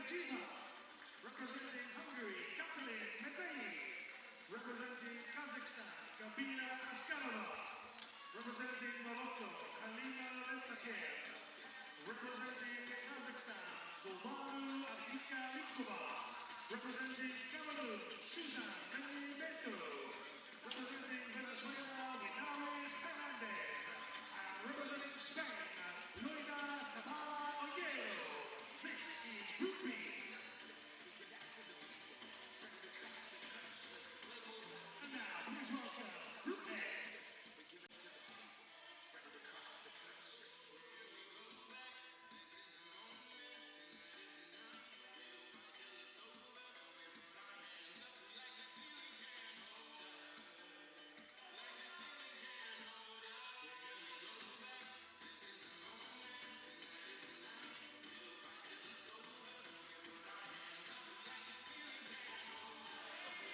Representing Hungary, Katalin Mezei. Representing Kazakhstan, Gabina Askarova. Representing Morocco, Halina Lentaker. Representing Kazakhstan, Gulbaru Afika Likova. Representing Cameroon, Susan Beto. Representing Venezuela, Vinales Hernandez. And representing Spain, Loida Cabal-Ollero. This is Group B. And now, please welcome Group A.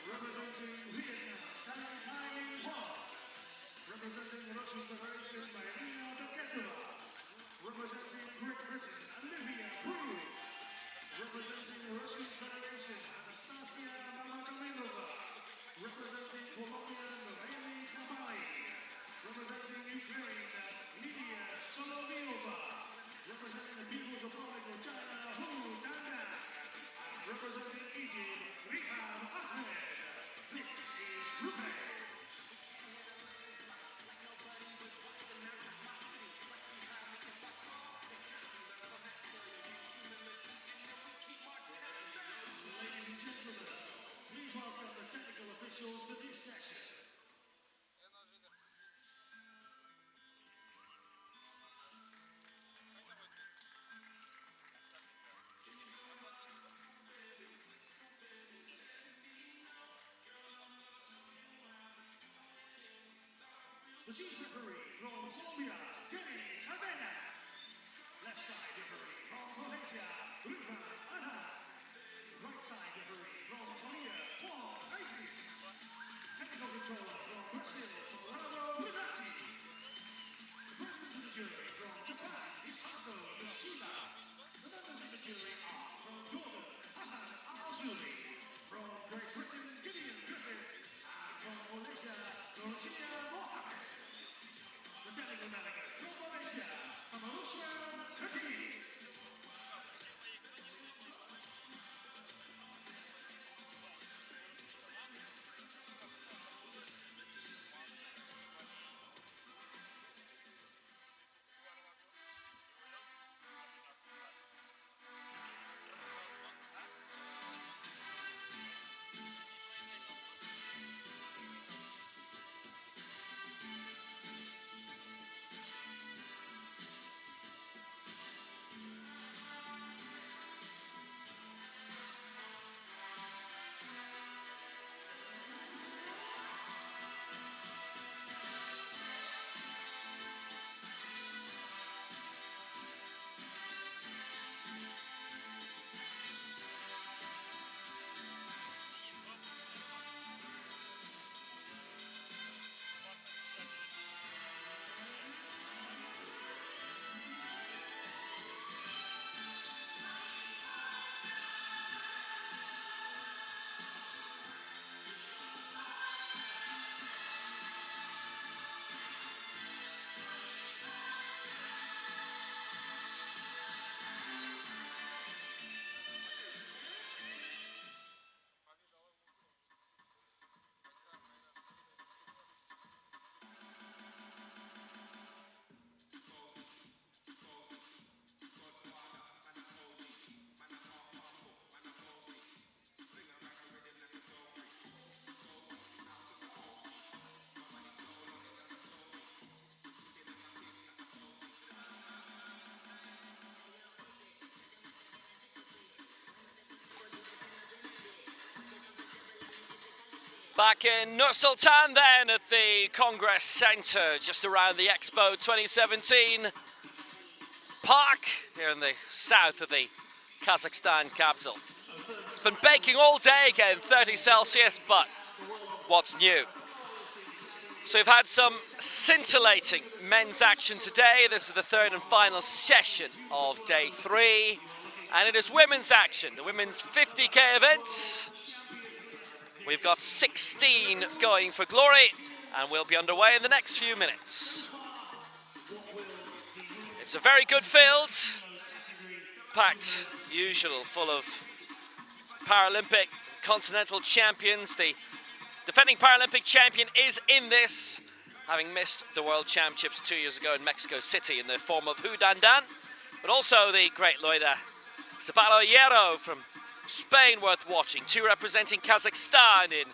Representing Vietnam, Thai Huang. Representing Russian Federation, Marina Doketova. Representing Great Britain, Olivia Prue. Representing Russian Federation, Anastasia Mamagomedova. Representing Colombia, Noemi Kamai. Representing Ukraine, Lydia Solovyova. Representing the People's Republic of China, Hu Dandan. Representing Egypt, Rihab Ahmed. This is Group A. Ladies and gentlemen, please welcome the technical officials for this session. The chief referee from Colombia, Jenny Cadena. Left side referee from Malaysia, Rifan Anha. Right side referee from Korea, Paul Icy. Technical controller from Brazil, Colorado Rizati. The president of the jury from Japan, Isako Yoshida. The members of the jury are from Jordan, Hassan Al-Azuri. From Great Britain, Gideon Griffiths. And from Malaysia, Rosia Mohammed. The technical delegate from Malaysia, Amarusman Kurti. Back in Nur-Sultan then at the Congress Center, just around the Expo 2017 park here in the south of the Kazakhstan capital. It's been baking all day again, 30 Celsius, but what's new? So we've had some scintillating men's action today. This is the third and final session of day 3. And it is women's action, the women's 50k event. We've got 16 going for glory, and we'll be underway in the next few minutes. It's a very good field, packed, usual, full of Paralympic continental champions. The defending Paralympic champion is in this, having missed the World Championships 2 years ago in Mexico City in the form of Hudandan, but also the great Loida Zabaloyero from Spain, worth watching. Two representing Kazakhstan in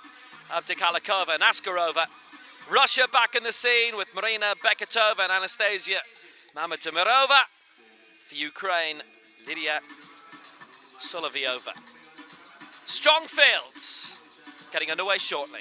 Abdikalikova and Askarova. Russia back in the scene with Marina Beketova and Anastasia Mamadamirova. For Ukraine, Lydia Solovyova. Strong fields getting underway shortly.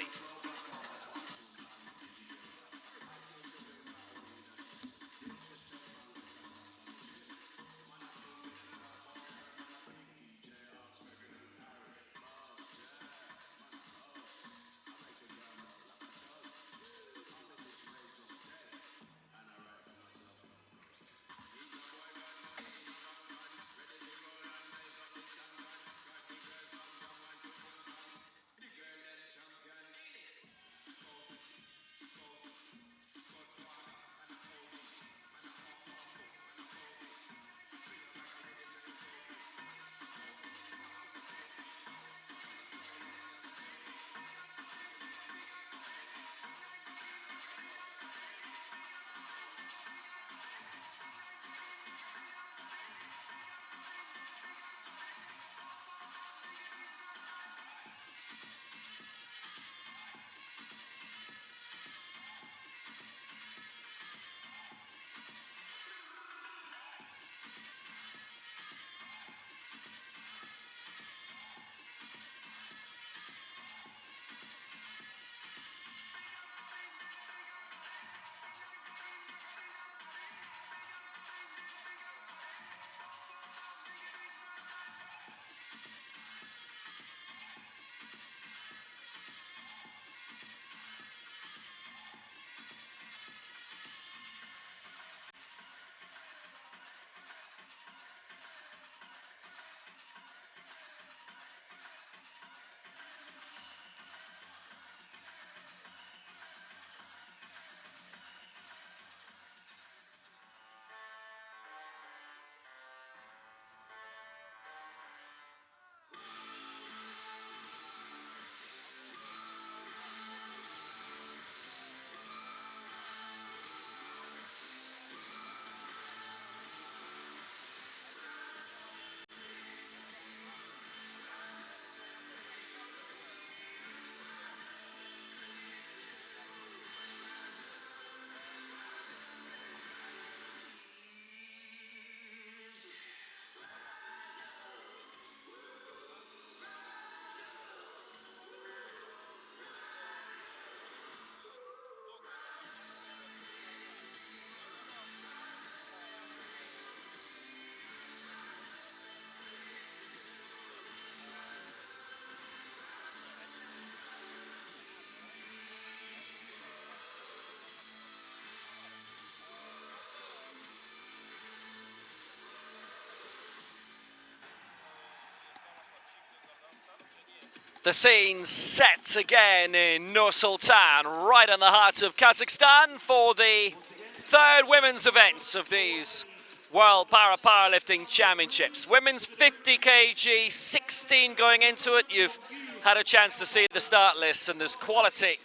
The scene set again in Nur-Sultan, right in the heart of Kazakhstan, for the third women's event of these World Para Powerlifting Championships. Women's 50 kg, 16 going into it. You've had a chance to see the start list, and there's quality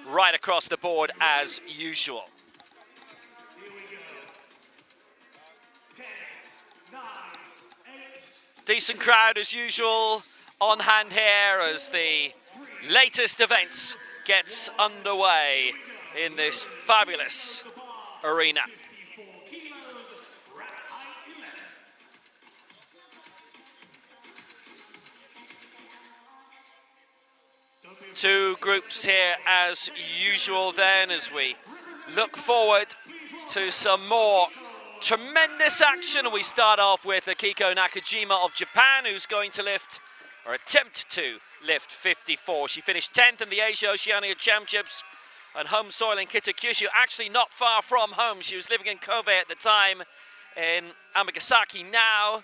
right across the board as usual. Decent crowd as usual on hand here as the latest event gets underway in this fabulous arena. Two groups here as usual then, as we look forward to some more tremendous action. We start off with Akiko Nakajima of Japan, who's going to lift, or attempt to lift, 54. She finished 10th in the Asia Oceania Championships on home soil in Kitakyushu, actually not far from home. She was living in Kobe at the time, in Amagasaki now,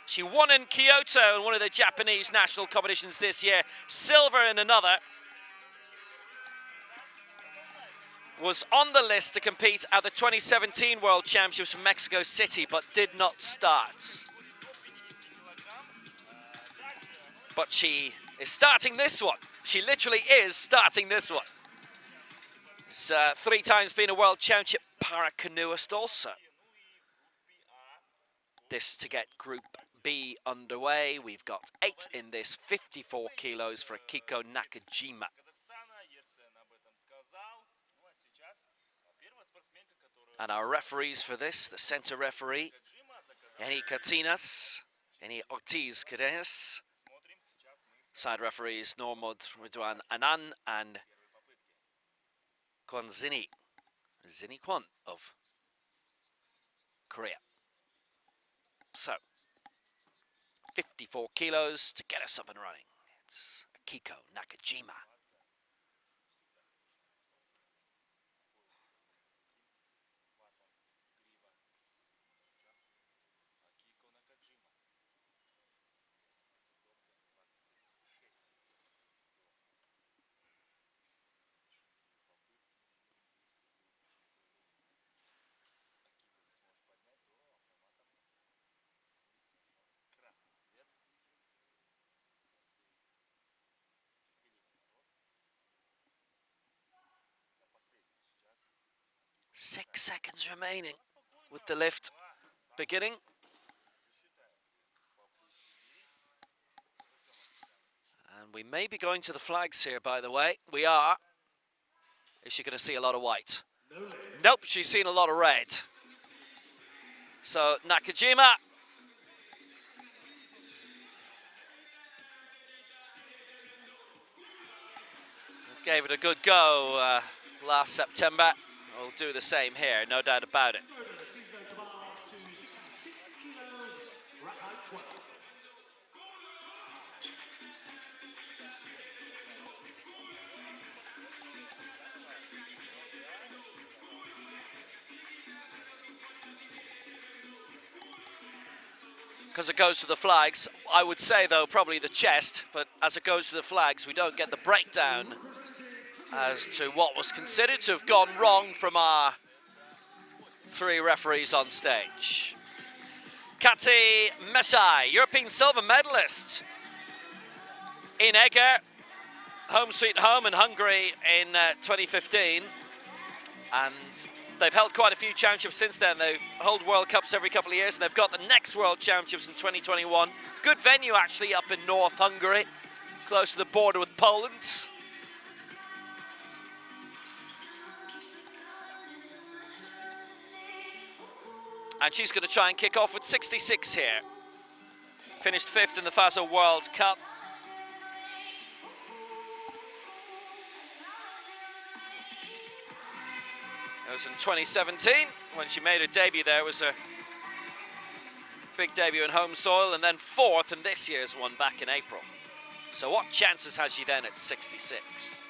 She won in Kyoto in one of the Japanese national competitions this year, silver in another. Was on the list to compete at the 2017 World Championships in Mexico City, but did not start. But she is starting this one. She literally is starting this one. It's 3 times been a World Championship para canoeist also. This to get Group B underway. We've got 8 in this, 54 kilos for Akiko Nakajima. And our referees for this, the center referee, Eni Katinas, Eni Ortiz Cadenas. Side referees, Normod Ridwan Anan and Zini Kwon of Korea. So, 54 kilos to get us up and running. It's Akiko Nakajima. Six seconds remaining with the lift beginning. And we may be going to the flags here, by the way. We are. Is she going to see a lot of white? Nope, she's seen a lot of red. So Nakajima. Gave it a good go last September. We'll do the same here, no doubt about it. Because it goes to the flags, I would say though probably the chest, but as it goes to the flags we don't get the breakdown as to what was considered to have gone wrong from our 3 referees on stage. Kati Mesai, European silver medalist in Eger, home sweet home in Hungary in 2015. And they've held quite a few championships since then. They hold World Cups every couple of years, and they've got the next World Championships in 2021. Good venue actually up in North Hungary, close to the border with Poland. And she's going to try and kick off with 66 here. Finished 5th in the FASO World Cup. It was in 2017 when she made her debut there. It was a big debut in home soil, and then 4th in this year's one back in April. So what chances has she then at 66?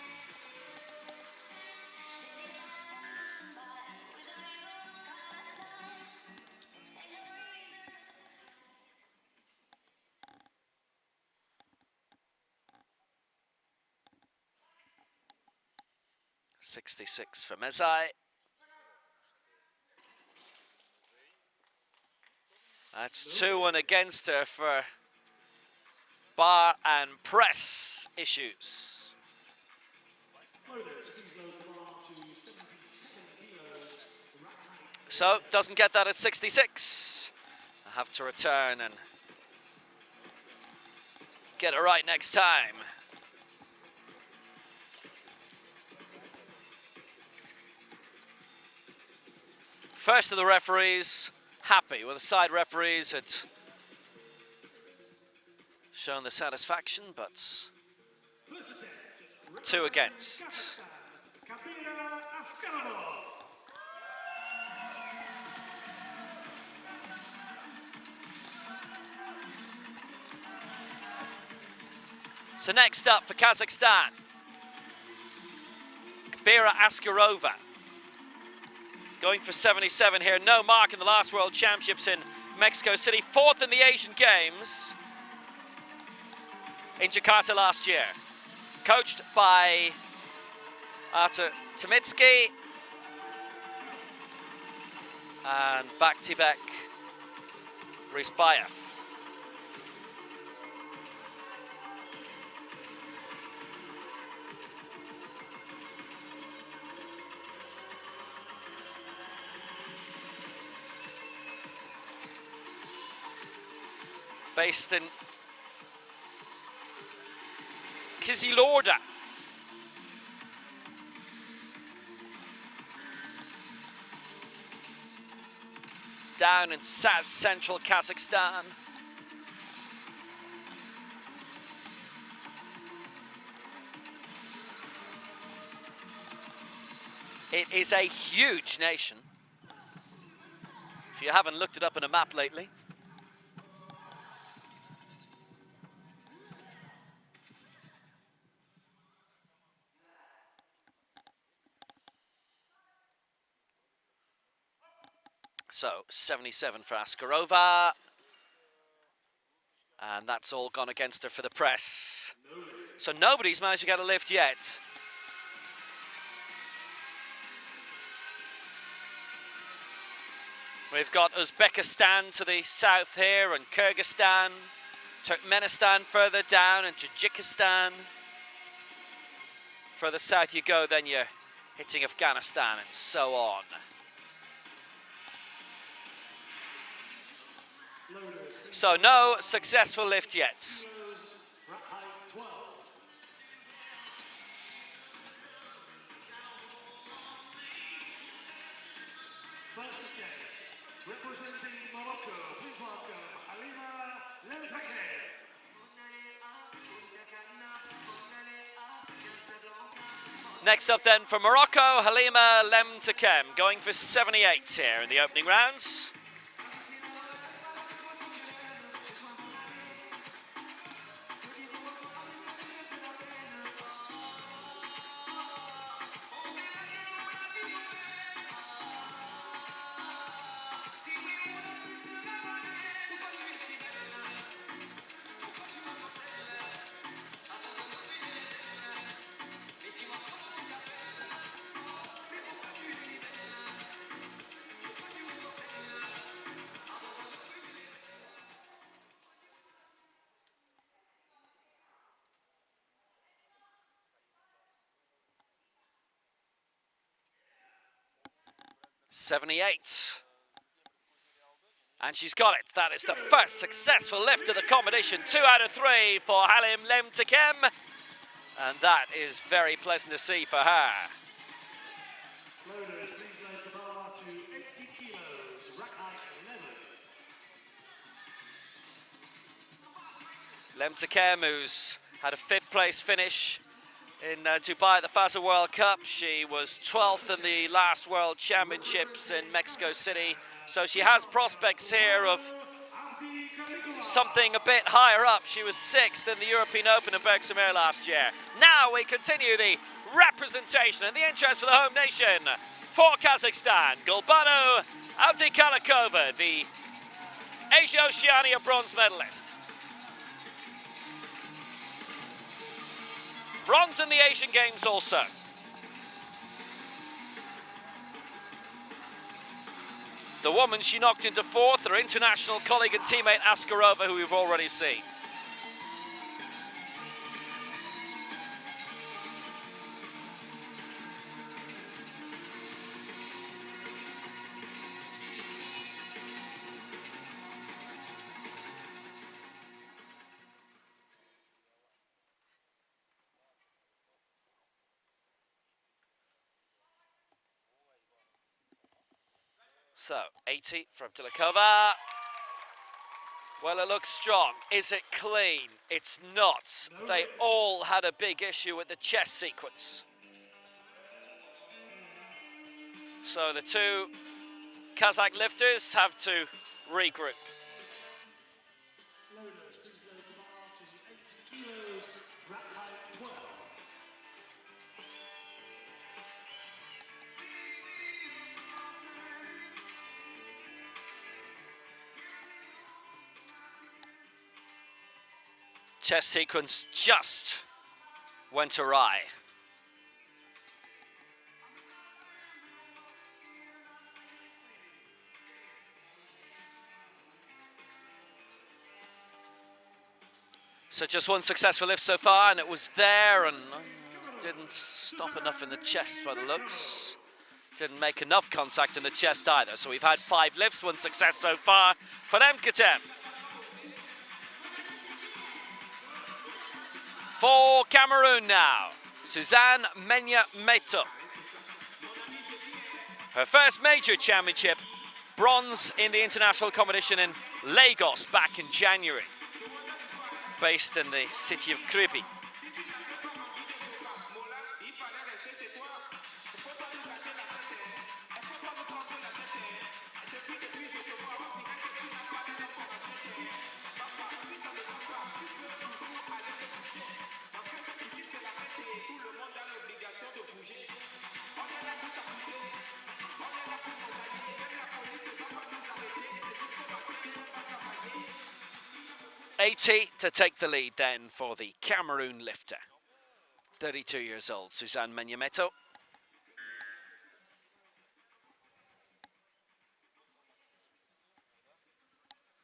.66 for Mesai. That's 2-1 against her for bar and press issues. So, doesn't get that at 66. I have to return and get it right next time. First of the referees happy with the side referees had shown the satisfaction, but 2 against. So next up for Kazakhstan, Kabira Askarova. Going for 77 here, no mark in the last World Championships in Mexico City, 4th in the Asian Games in Jakarta last year. Coached by Artur Timitsky and Baktibek Rizbayev. Based in Kizilorda. Down in south central Kazakhstan. It is a huge nation. If you haven't looked it up on a map lately. So, 77 for Askarova. And that's all gone against her for the press. So nobody's managed to get a lift yet. We've got Uzbekistan to the south here, and Kyrgyzstan, Turkmenistan further down, and Tajikistan. Further south you go, then you're hitting Afghanistan and so on. So no successful lift yet. Representing Morocco, please welcome Halima Lemtake. Next up then for Morocco, Halima Lemtake, going for 78 here in the opening rounds. .78. And she's got it. That is the first successful lift of the competition. 2 out of 3 for Halim Lemtake. And that is very pleasant to see for her. Loaders, please load the bar to 80 kilos, rack height 11. Lemtake, who's had a 5th place finish in Dubai at the FASA World Cup. She was 12th in the last World Championships in Mexico City. So she has prospects here of something a bit higher up. She was 6th in the European Open in Berkshire last year. Now we continue the representation and the interest for the home nation. For Kazakhstan, Gulbano Abdikalikova, the Asia-Oceania bronze medalist. Bronze in the Asian Games also. The woman she knocked into 4th, her international colleague and teammate Askarova, who we've already seen. So, 80 from Abdikalikova. Well, it looks strong. Is it clean? It's not. They all had a big issue with the chest sequence. So the 2 Kazakh lifters have to regroup. Loaders, please load the bar to 80 kilos, rack height 12. Chest sequence just went awry. So just one successful lift so far, and it was there, and didn't stop enough in the chest by the looks. Didn't make enough contact in the chest either. So we've had 5 lifts, 1 success so far for Nemkatem. For Cameroon now, Suzanne Menya-Meto. Her first major championship, bronze in the international competition in Lagos back in January, based in the city of Kribi. To take the lead then for the Cameroon lifter. 32 years old, Suzanne Menya-Meto.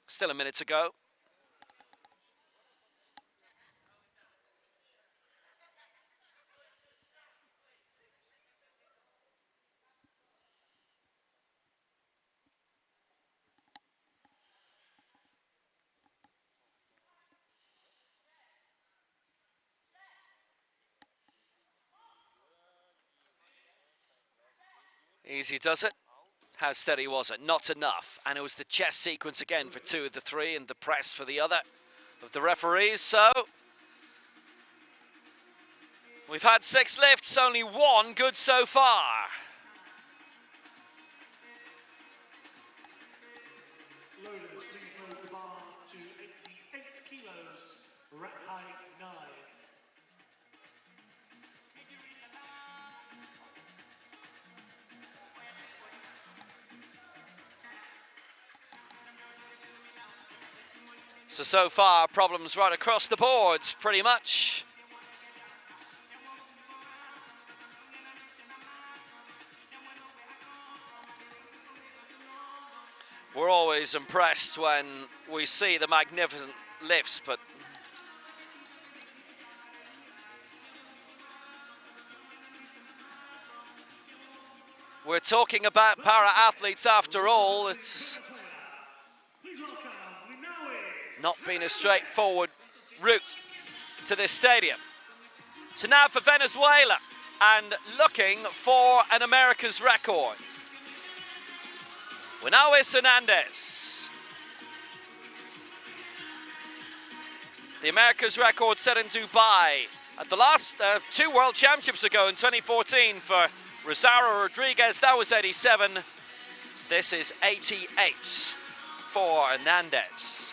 Still a minute to go. Easy does it. How steady was it? Not enough. And it was the chest sequence again for 2 of the 3 and the press for the other of the referees. So we've had 6 lifts, only 1 good so far. Loaders, please load the bar to 88 kilos, rack height 9. So far, problems right across the boards, pretty much. We're always impressed when we see the magnificent lifts, but we're talking about para-athletes after all. It's not been a straightforward route to this stadium. So now for Venezuela, and looking for an America's record. Winawis Hernandez. The America's record set in Dubai at the last 2 World Championships ago in 2014 for Rosario Rodriguez. That was 87. This is 88 for Hernandez.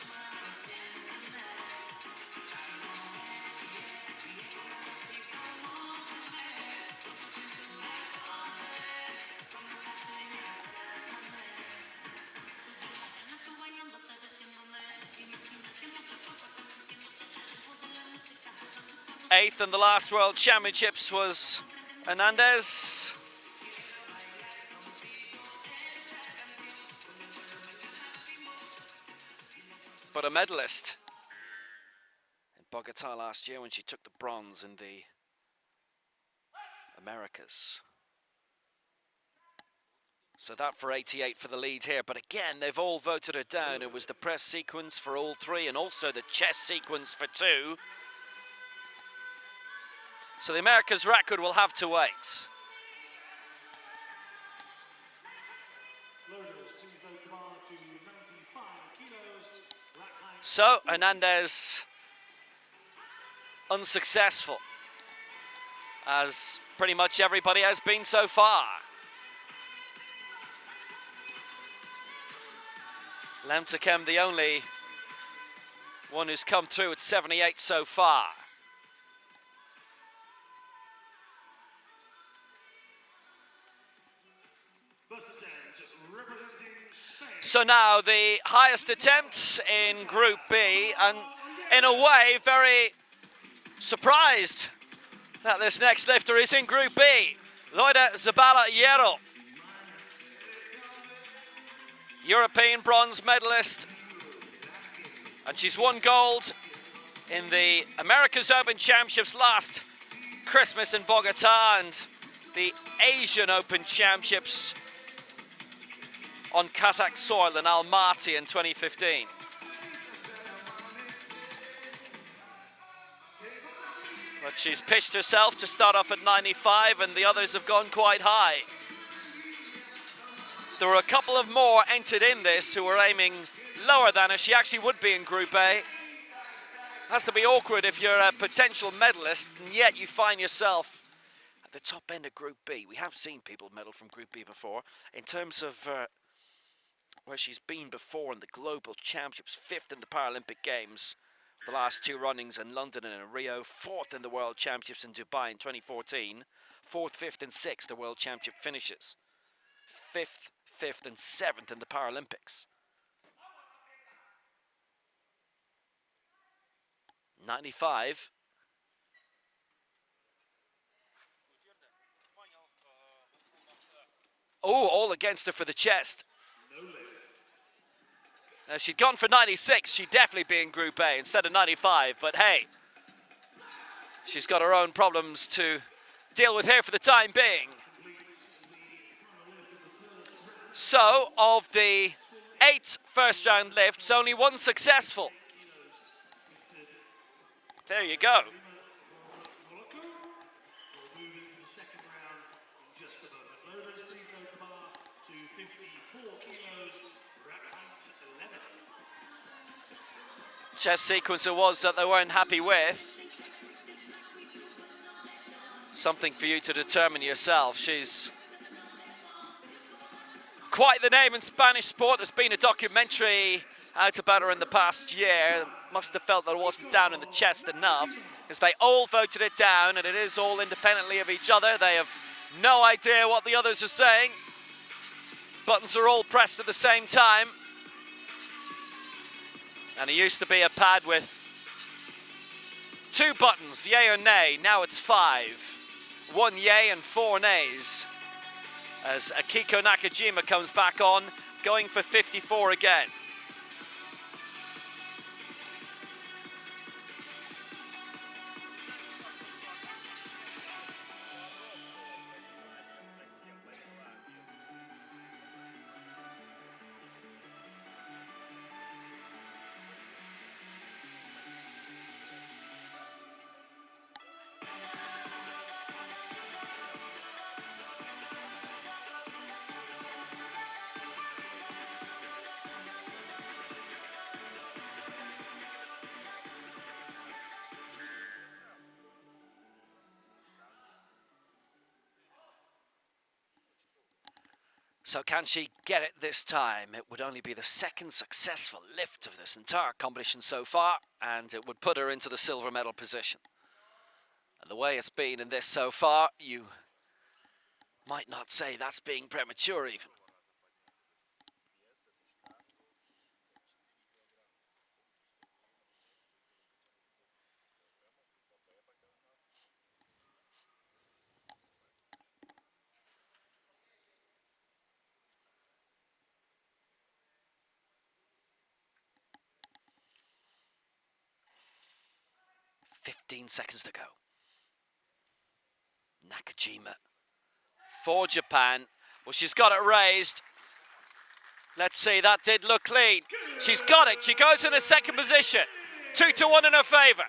Eighth in the last World Championships was Hernandez. But a medalist in Bogota last year when she took the bronze in the Americas. So that for 88 for the lead here. But again, they've all voted her down. It was the press sequence for all 3 and also the chest sequence for 2. So the America's record will have to wait. So Hernandez unsuccessful, as pretty much everybody has been so far. Lemtekem, the only one who's come through at 78 so far. So now the highest attempt in Group B, and in a way, very surprised that this next lifter is in Group B. Loida Zabala-Hierro, European bronze medalist, and she's won gold in the America's Open Championships last Christmas in Bogota and the Asian Open Championships on Kazakh soil in Almaty in 2015. But she's pitched herself to start off at 95 and the others have gone quite high. There were a couple of more entered in this who were aiming lower than her. She actually would be in Group A. Has to be awkward if you're a potential medalist and yet you find yourself at the top end of Group B. We have seen people medal from Group B before. In terms of where she's been before in the Global Championships, 5th in the Paralympic Games, the last 2 runnings in London and in Rio, 4th in the World Championships in Dubai in 2014, 4th, 5th and 6th the World Championship finishes, 5th, 5th and 7th in the Paralympics. 95. Oh, all against her for the chest. Now, if she'd gone for 96, she'd definitely be in Group A instead of 95, but hey, she's got her own problems to deal with here for the time being. So, of the 8 first round lifts, only 1 successful. There you go. Chest sequence it was that they weren't happy with. Something for you to determine yourself. She's quite the name in Spanish sport. There's been a documentary out about her in the past year. Must have felt that it wasn't down in the chest enough, because they all voted it down, and it is all independently of each other. They have no idea what the others are saying. Buttons are all pressed at the same time. And it used to be a pad with 2 buttons, yay or nay. Now it's 5. 1 yay and 4 nays. As Akiko Nakajima comes back on, going for 54 again. So can she get it this time? It would only be the 2nd successful lift of this entire competition so far, and it would put her into the silver medal position. And the way it's been in this so far, you might not say that's being premature even. Seconds to go. Nakajima for Japan. Well, she's got it raised. Let's see, that did look clean. She's got it. She goes in a 2nd position. 2-1 in her favor.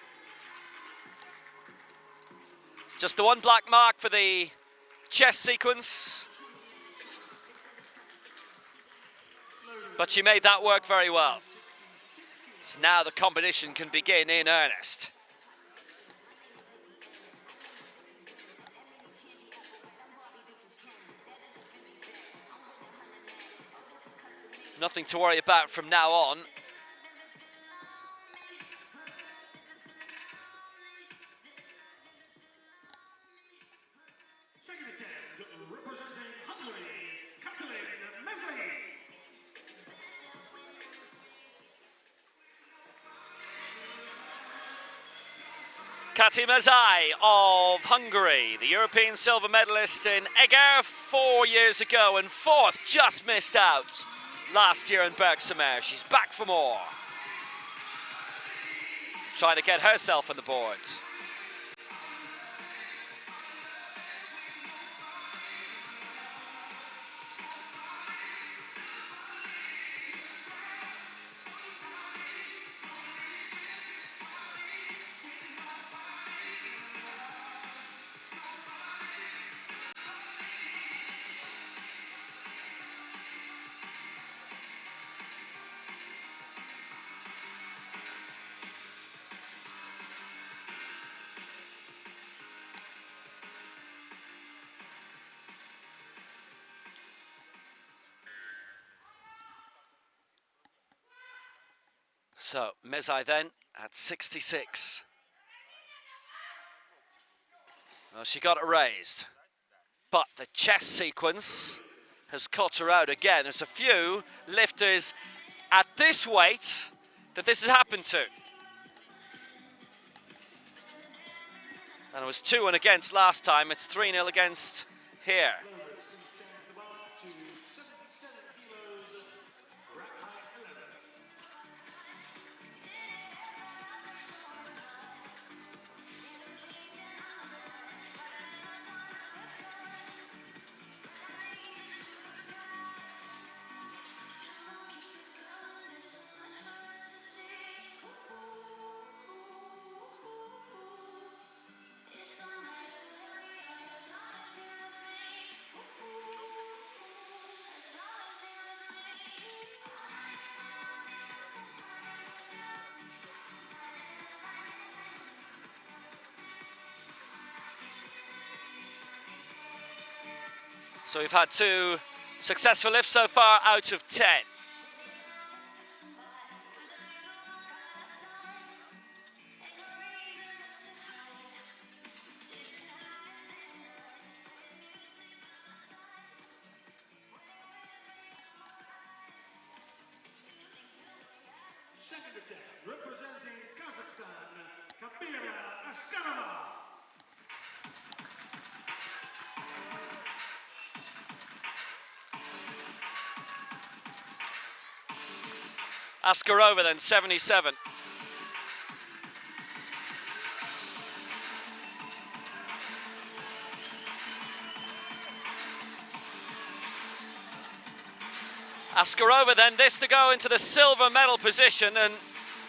Just the 1 black mark for the chest sequence. But she made that work very well. So now the competition can begin in earnest. Nothing to worry about from now on. Second attempt, representing Hungary, Kathleen Messi. Kati Mazai of Hungary, the European silver medalist in Eger 4 years ago, and fourth, just missed out last year in Bergsamere. She's back for more. Trying to get herself on the board. So, Mezai then at 66. Well, she got it raised, but the chest sequence has caught her out again. There's a few lifters at this weight that this has happened to. And it was 2-1 against last time. It's 3-0 against here. So we've had 2 successful lifts so far out of 10. Second attempt, representing Kazakhstan, Kapira Askarova. Askarova then, 77. Askarova then, this to go into the silver medal position, and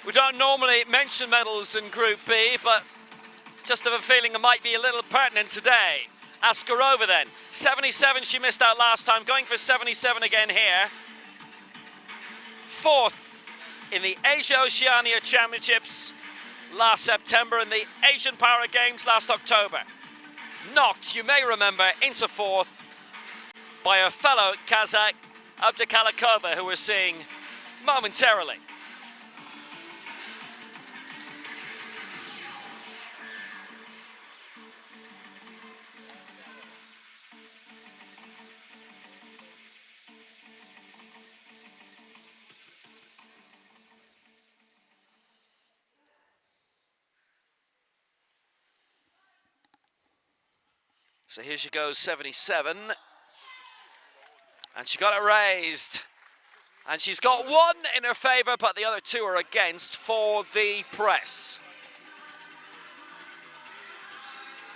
we don't normally mention medals in Group B, but just have a feeling it might be a little pertinent today. Askarova then, 77, she missed out last time, going for 77 again here. Fourth in the Asia-Oceania Championships last September and the Asian Para Games last October. Knocked, you may remember, into fourth by her fellow Kazakh, Abdikalikova, who we're seeing momentarily. So here she goes, 77. And she got it raised. And she's got 1 in her favour, but the other 2 are against for the press.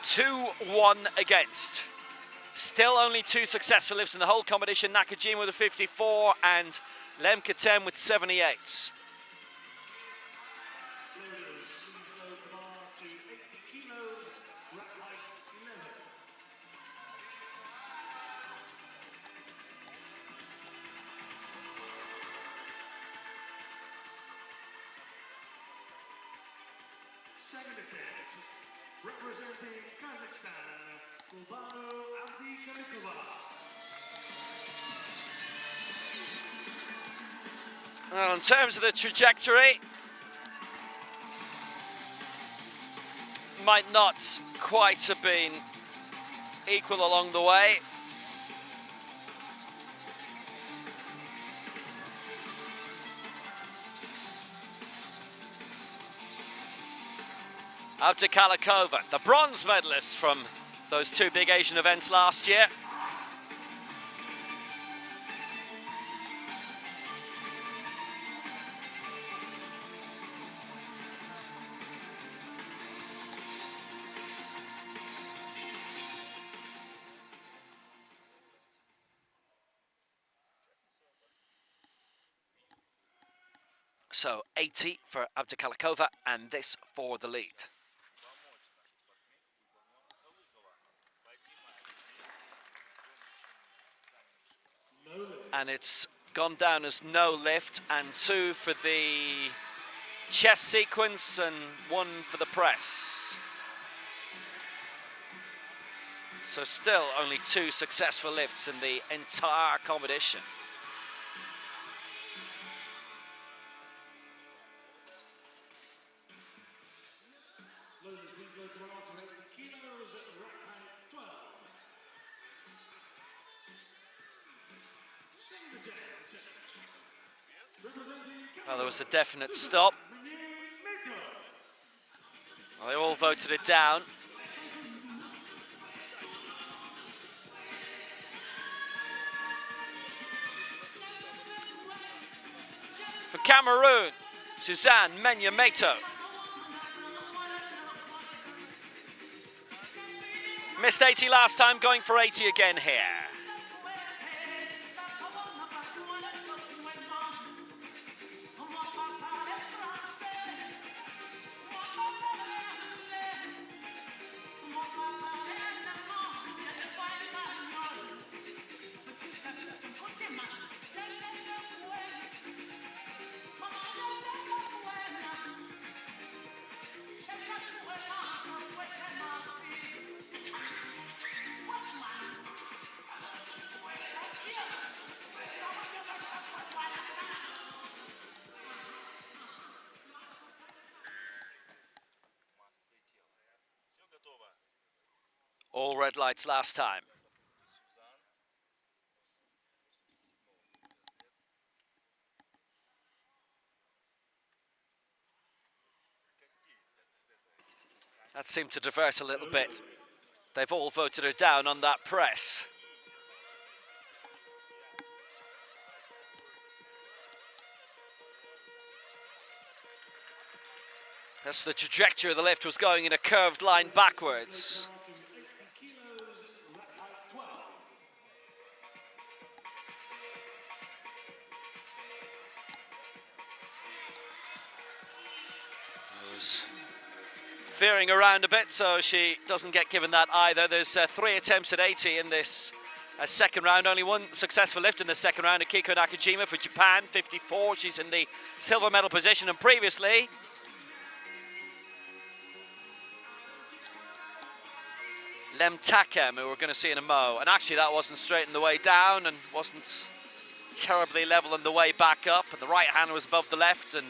2-1 against. Still only 2 successful lifts in the whole competition. Nakajima with a 54 and Lemketem with 78. Second attempt, representing Kazakhstan, Abdikalikova. Well, in terms of the trajectory, might not quite have been equal along the way. Abdikalikova, the bronze medalist from those two big Asian events last year. So 80 for Abdikalikova and this for the lead. And it's gone down as no lift, and 2 for the chest sequence and 1 for the press. So still only 2 successful lifts in the entire competition. Well, there was a definite stop. Well, they all voted it down. For Cameroon, Suzanne Menya-Meto. Missed 80 last time, going for 80 again here. All red lights last time. That seemed to divert a little bit. They've all voted her down on that press. As the trajectory of the lift was going in a curved line backwards. Veering around a bit, so she doesn't get given that either. There's 3 attempts at 80 in this second round. Only 1 successful lift in the second round. Akiko Nakajima for Japan, 54. She's in the silver medal position, and previously Lem Takem, who we're going to see in a mo. And actually that wasn't straight on the way down and wasn't terribly level on the way back up. And the right hand was above the left, and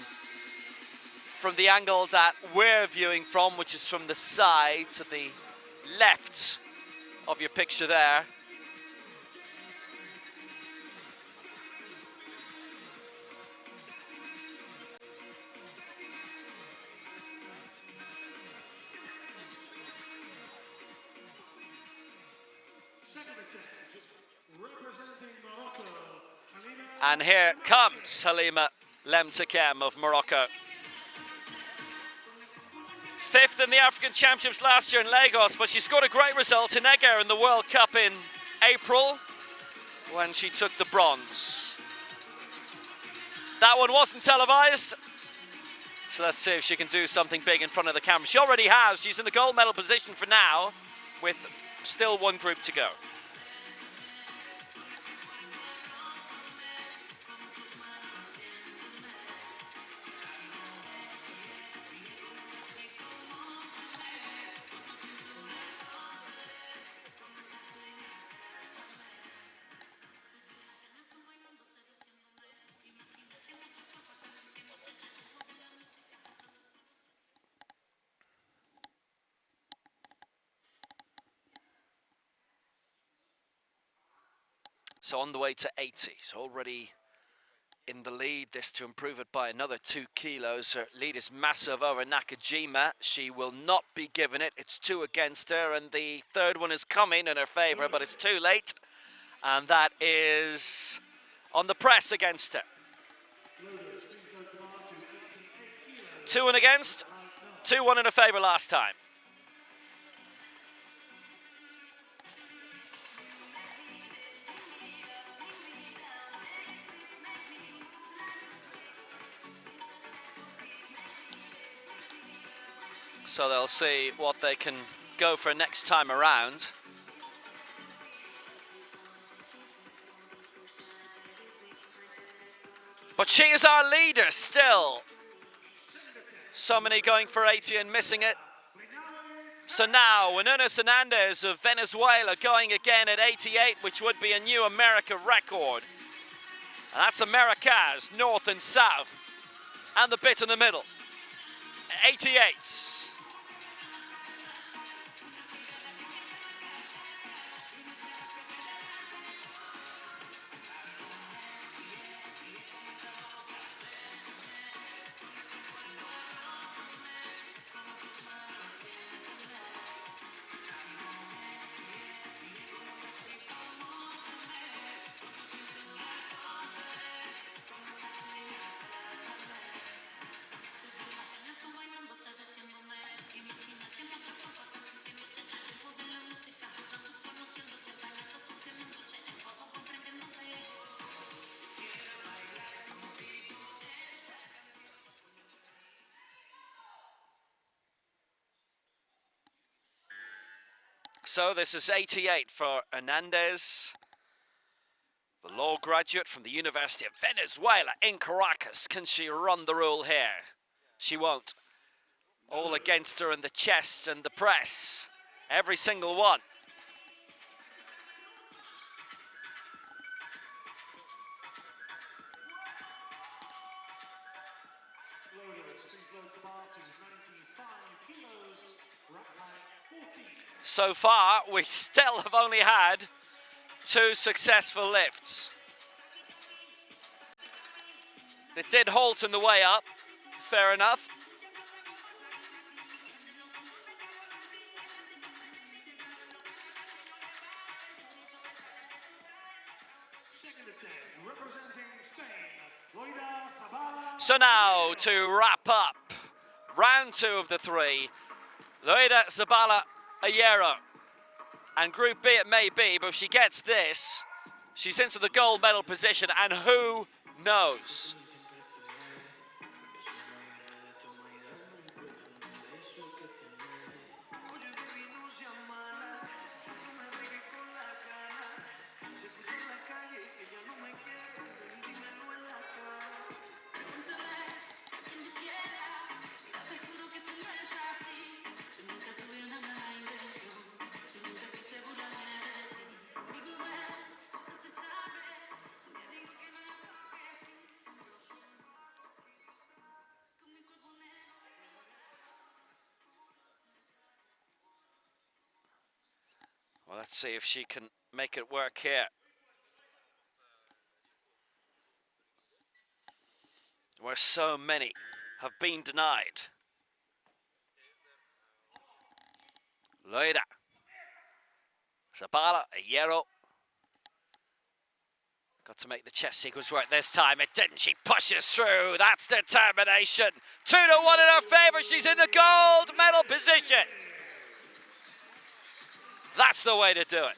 from the angle that we're viewing from, which is from the side to the left of your picture there. And here comes Halima Lemtakem of Morocco. 5th in the African Championships last year in Lagos, but she scored a great result in Eger in the World Cup in April when she took the bronze. That one wasn't televised, so let's see if she can do something big in front of the camera. She already has. She's in the gold medal position for now, with still 1 group to go. So on the way to 80, so already in the lead, this to improve it by another 2 kilos. Her lead is massive over Nakajima. She will not be given it. It's 2 against her, and the third one is coming in her favor, but it's too late. And that is on the press against her. 2 and against, 2-1 in her favor last time. So they'll see what they can go for next time around. But she is our leader still. So many going for 80 and missing it. So now, Nur-Sultan Hernandez of Venezuela going again at 88, which would be a new America record. And that's Americas, north and south, and the bit in the middle. 88. So this is 88 for Hernandez, the law graduate from the University of Venezuela in Caracas. Can she run the rule here? She won't. All against her in the chest and the press. Every single one. So far, we still have only had 2 successful lifts. They did halt on the way up, fair enough. So now to wrap up round 2 of the 3, Loida Zabala Ayero. And Group B it may be, but if she gets this, she's into the gold medal position, and who knows? Well, let's see if she can make it work here. Where so many have been denied. Loida Zabala Ayero got to make the chest sequence work this time. It didn't. She pushes through. That's determination. 2-1 in her favor. She's in the gold medal position. That's the way to do it.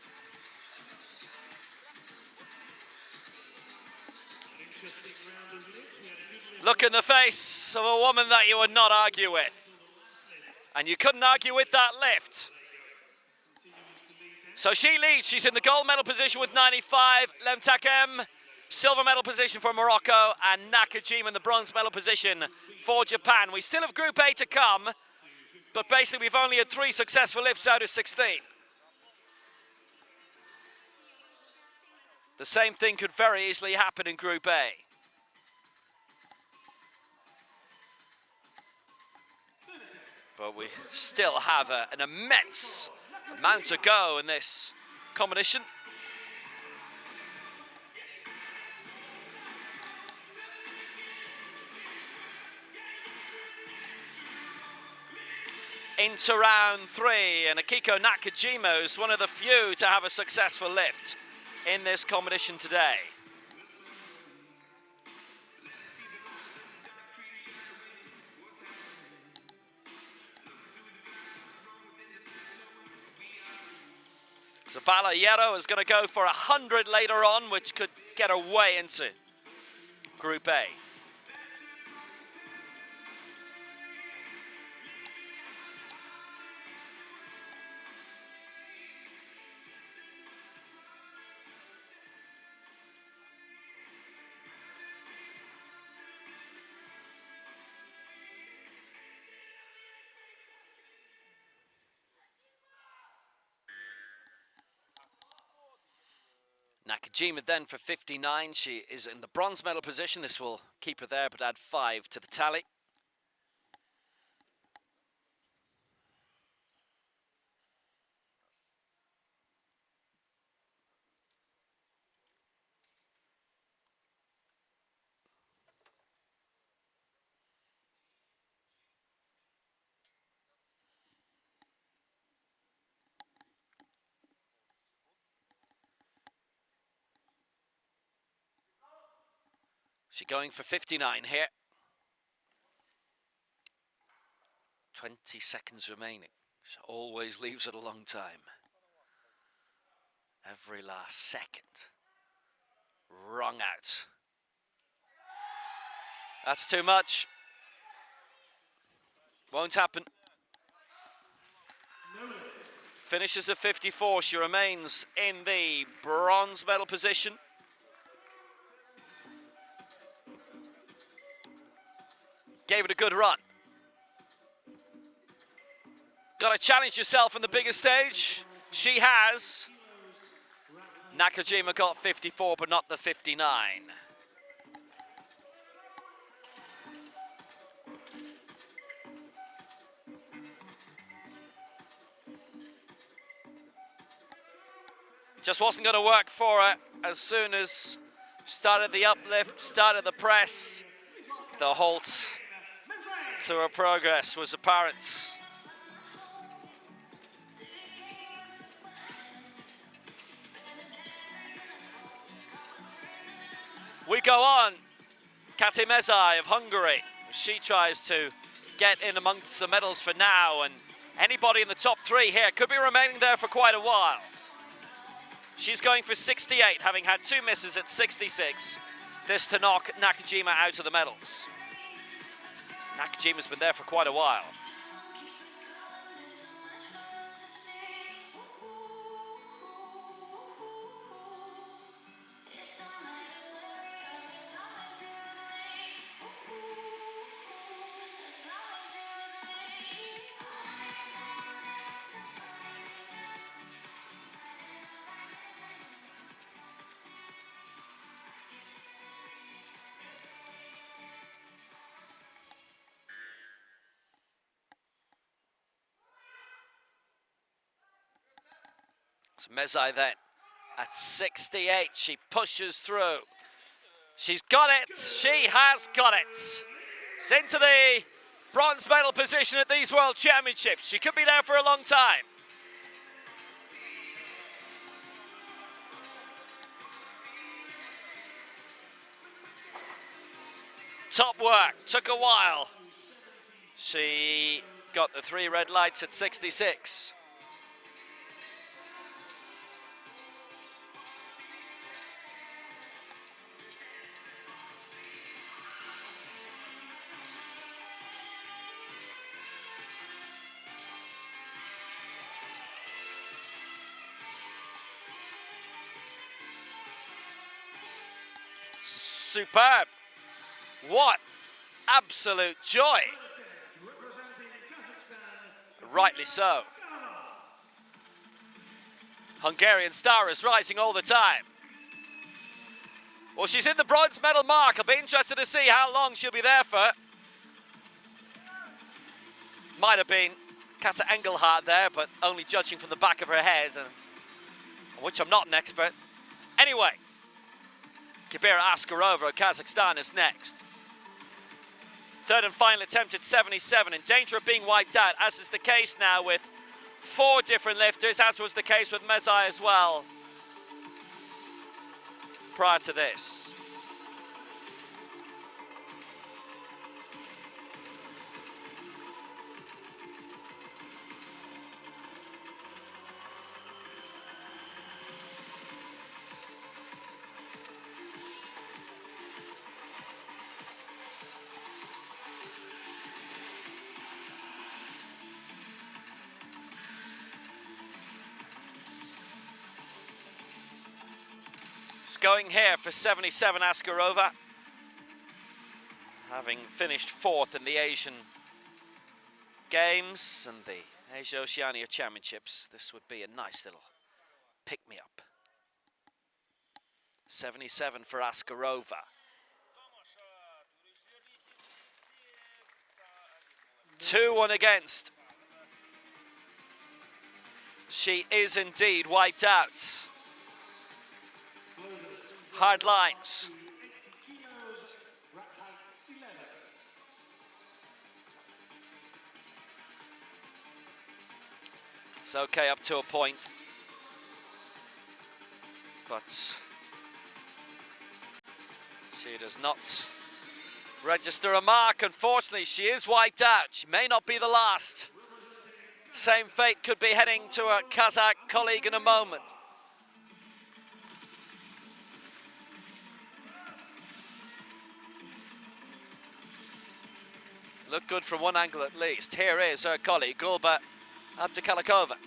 Look in the face of a woman that you would not argue with. And you couldn't argue with that lift. So she leads. She's in the gold medal position with 95. Lemtakem, silver medal position for Morocco, and Nakajima in the bronze medal position for Japan. We still have Group A to come, but basically we've only had 3 successful lifts out of 16. The same thing could very easily happen in Group A. But we still have an immense amount to go in this competition. into round 3, and Akiko Nakajima is one of the few to have a successful lift in this competition today. So Balayero is going to go for 100 later on, which could get her way into Group A. Nakajima then for 59. She is in the bronze medal position. This will keep her there, but add 5 to the tally. She's going for 59 here. 20 seconds remaining. She always leaves it a long time. Every last second. Wrung out. That's too much. Won't happen. Finishes at 54. She remains in the bronze medal position. Gave it a good run. Got to challenge yourself on the bigger stage. She has. Nakajima got 54, but not the 59. Just wasn't going to work for her as soon as started the uplift, started the press. The halt to her progress was apparent. We go on. Kate Mezai of Hungary. She tries to get in amongst the medals for now, and anybody in the top 3 here could be remaining there for quite a while. She's going for 68, having had 2 misses at 66. This to knock Nakajima out of the medals. Nakajima's been there for quite a while. So Mezai then at 68, she pushes through. She's got it, she has got it. It's into the bronze medal position at these World Championships. She could be there for a long time. Top work, took a while. She got the 3 red lights at 66. Superb. What absolute joy. Rightly so. Hungarian star is rising all the time. Well, she's in the bronze medal mark. I'll be interested to see how long she'll be there for. Might have been Kata Engelhardt there, but only judging from the back of her head, on which I'm not an expert. Anyway, Kibera Askarova of Kazakhstan is next. Third and final attempt at 77, in danger of being wiped out, as is the case now with 4 different lifters, as was the case with Mezai as well prior to this. Going here for 77, Askarova, having finished 4th in the Asian Games and the Asia Oceania Championships. This would be a nice little pick-me-up. 77 for Askarova. 2-1 against. She is indeed wiped out. Hard lines. It's okay up to a point, but she does not register a mark. Unfortunately, she is wiped out. She may not be the last. Same fate could be heading to a Kazakh colleague in a moment. Looked good from one angle at least. Here is her colleague, Gulba Abdukalakova.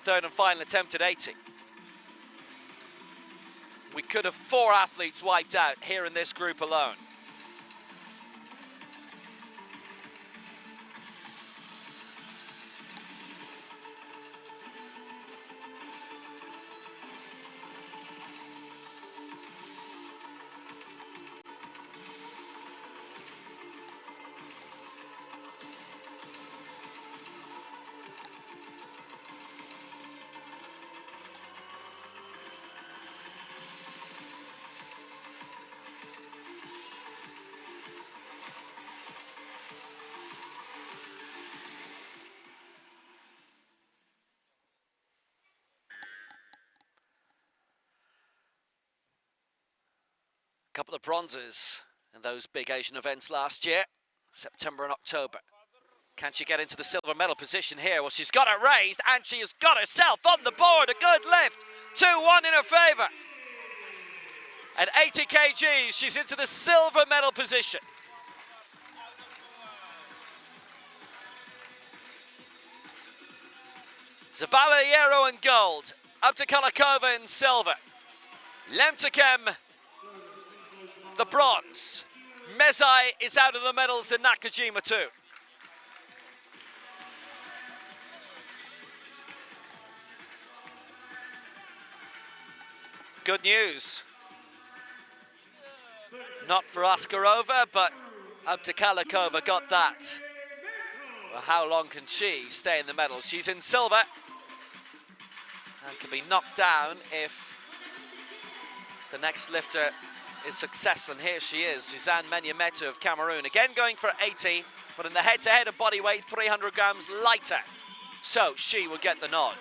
Third and final attempt at 80. We could have 4 athletes wiped out here in this group alone. Couple of bronzes in those big Asian events last year, September and October. Can she get into the silver medal position here? Well, she's got it raised and she has got herself on the board. A good lift, 2-1 in her favor. At 80 kgs, she's into the silver medal position. Zabala in gold, Abdukalakova in silver, Lemtekem the bronze. Mezai is out of the medals in Nakajima too. Good news. Not for Askarova, but Abdukalakova got that. Well, how long can she stay in the medal? She's in silver and can be knocked down if the next lifter is successful, and here she is, Suzanne Menyametu of Cameroon, again going for 80, but in the head-to-head of body weight, 300 grams lighter, so she will get the nod.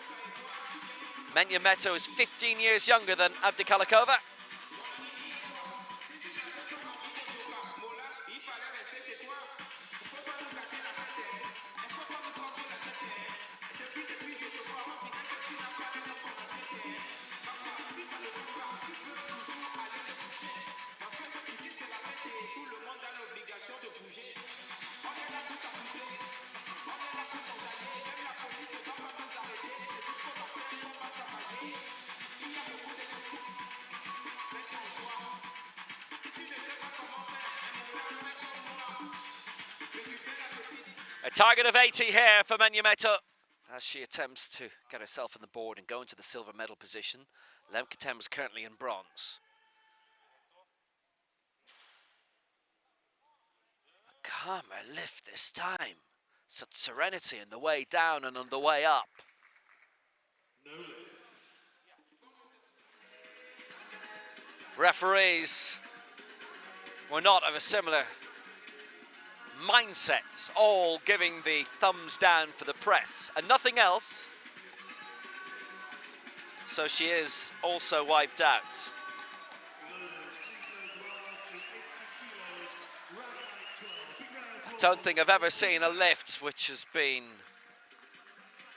Menyametu is 15 years younger than Abdukalakova. A target of 80 here for Menyametu as she attempts to get herself on the board and go into the silver medal position. Lemketem is currently in bronze. A calmer lift this time. Such serenity in the way down and on the way up. Referees were not of a similar mindset, all giving the thumbs down for the press and nothing else. So she is also wiped out. I don't think I've ever seen a lift which has been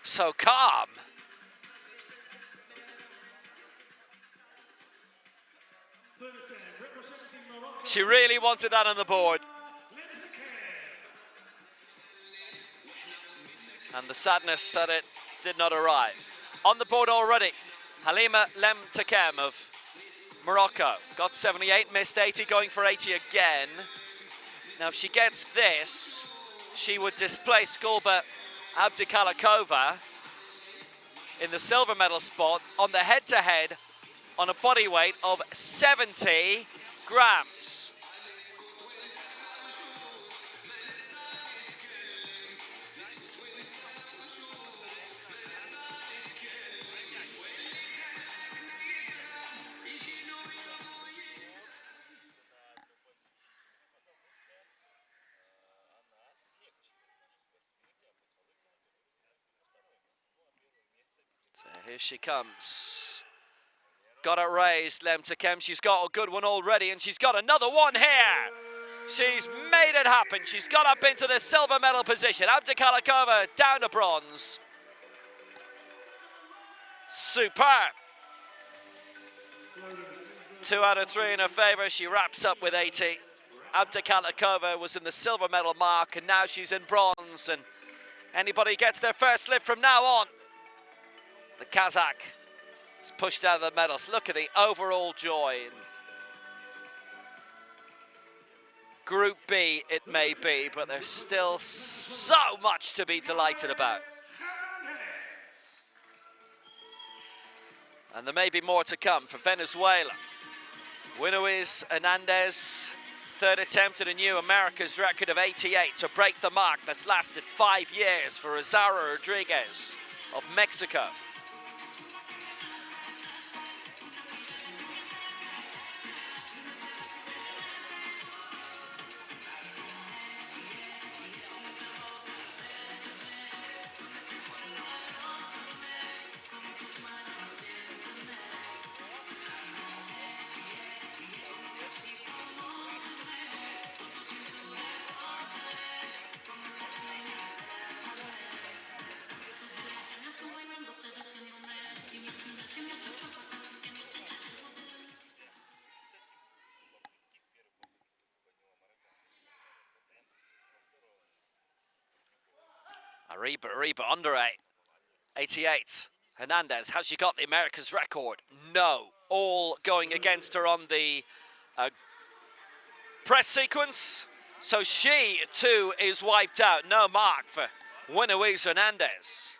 so calm. She really wanted that on the board. And the sadness that it did not arrive. On the board already, Halima Lemtekem of Morocco. Got 78, missed 80, going for 80 again. Now if she gets this, she would displace Gulba Abdikalikova in the silver medal spot on the head-to-head on a body weight of 70 grams. So here she comes. Got it raised, Lemtekem. She's got a good one already, and she's got another one here. She's made it happen. She's got up into the silver medal position. Abdikalikova down to bronze. Superb. 2 out of 3 in her favor. She wraps up with 80. Abdikalikova was in the silver medal mark, and now she's in bronze. And anybody gets their first lift from now on. The Kazakh is pushed out of the medals. Look at the overall joy. In Group B it may be, but there's still so much to be delighted about. And there may be more to come for Venezuela. Winner is Hernandez. Third attempt at a new America's record of 88 to break the mark that's lasted 5 years for Rosario Rodriguez of Mexico. Reba under 88. Hernandez, has she got the America's record? No. All going against her on the press sequence. So she, too, is wiped out. No mark for Winouise Hernandez.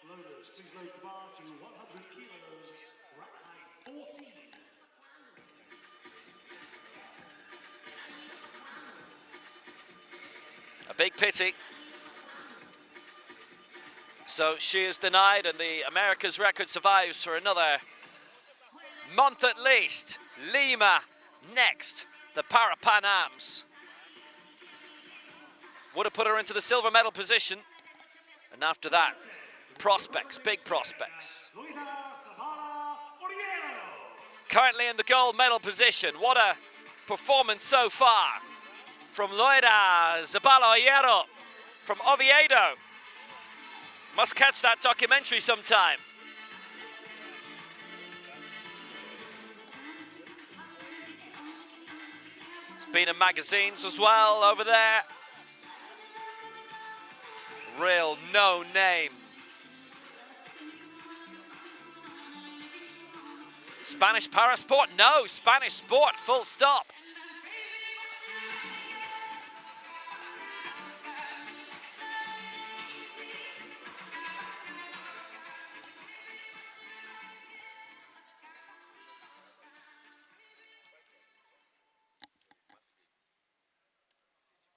Loaders, please load the bar to 100 kilos, rack height 14. A big pity. So she is denied, and the America's record survives for another month at least. Lima next, the Para Pan Ams. Would have put her into the silver medal position. And after that, prospects, big prospects. Currently in the gold medal position. What a performance so far from Loida Zabaloyero from Oviedo. Must catch that documentary sometime. It's been in magazines as well over there. Real no name. Spanish parasport? No, Spanish sport, full stop.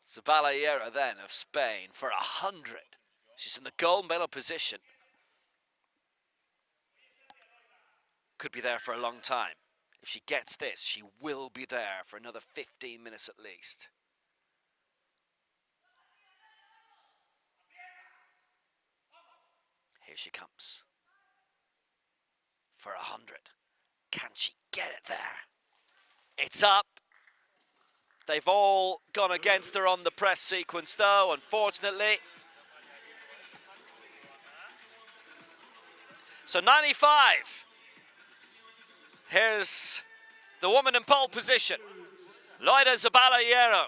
Zabaloyero then of Spain for 100. She's in the gold medal position. Could be there for a long time. If she gets this, she will be there for another 15 minutes at least. Here she comes. For 100. Can she get it there? It's up. They've all gone against her on the press sequence though, unfortunately. So 95. Here's the woman in pole position. Loida Zaballayero.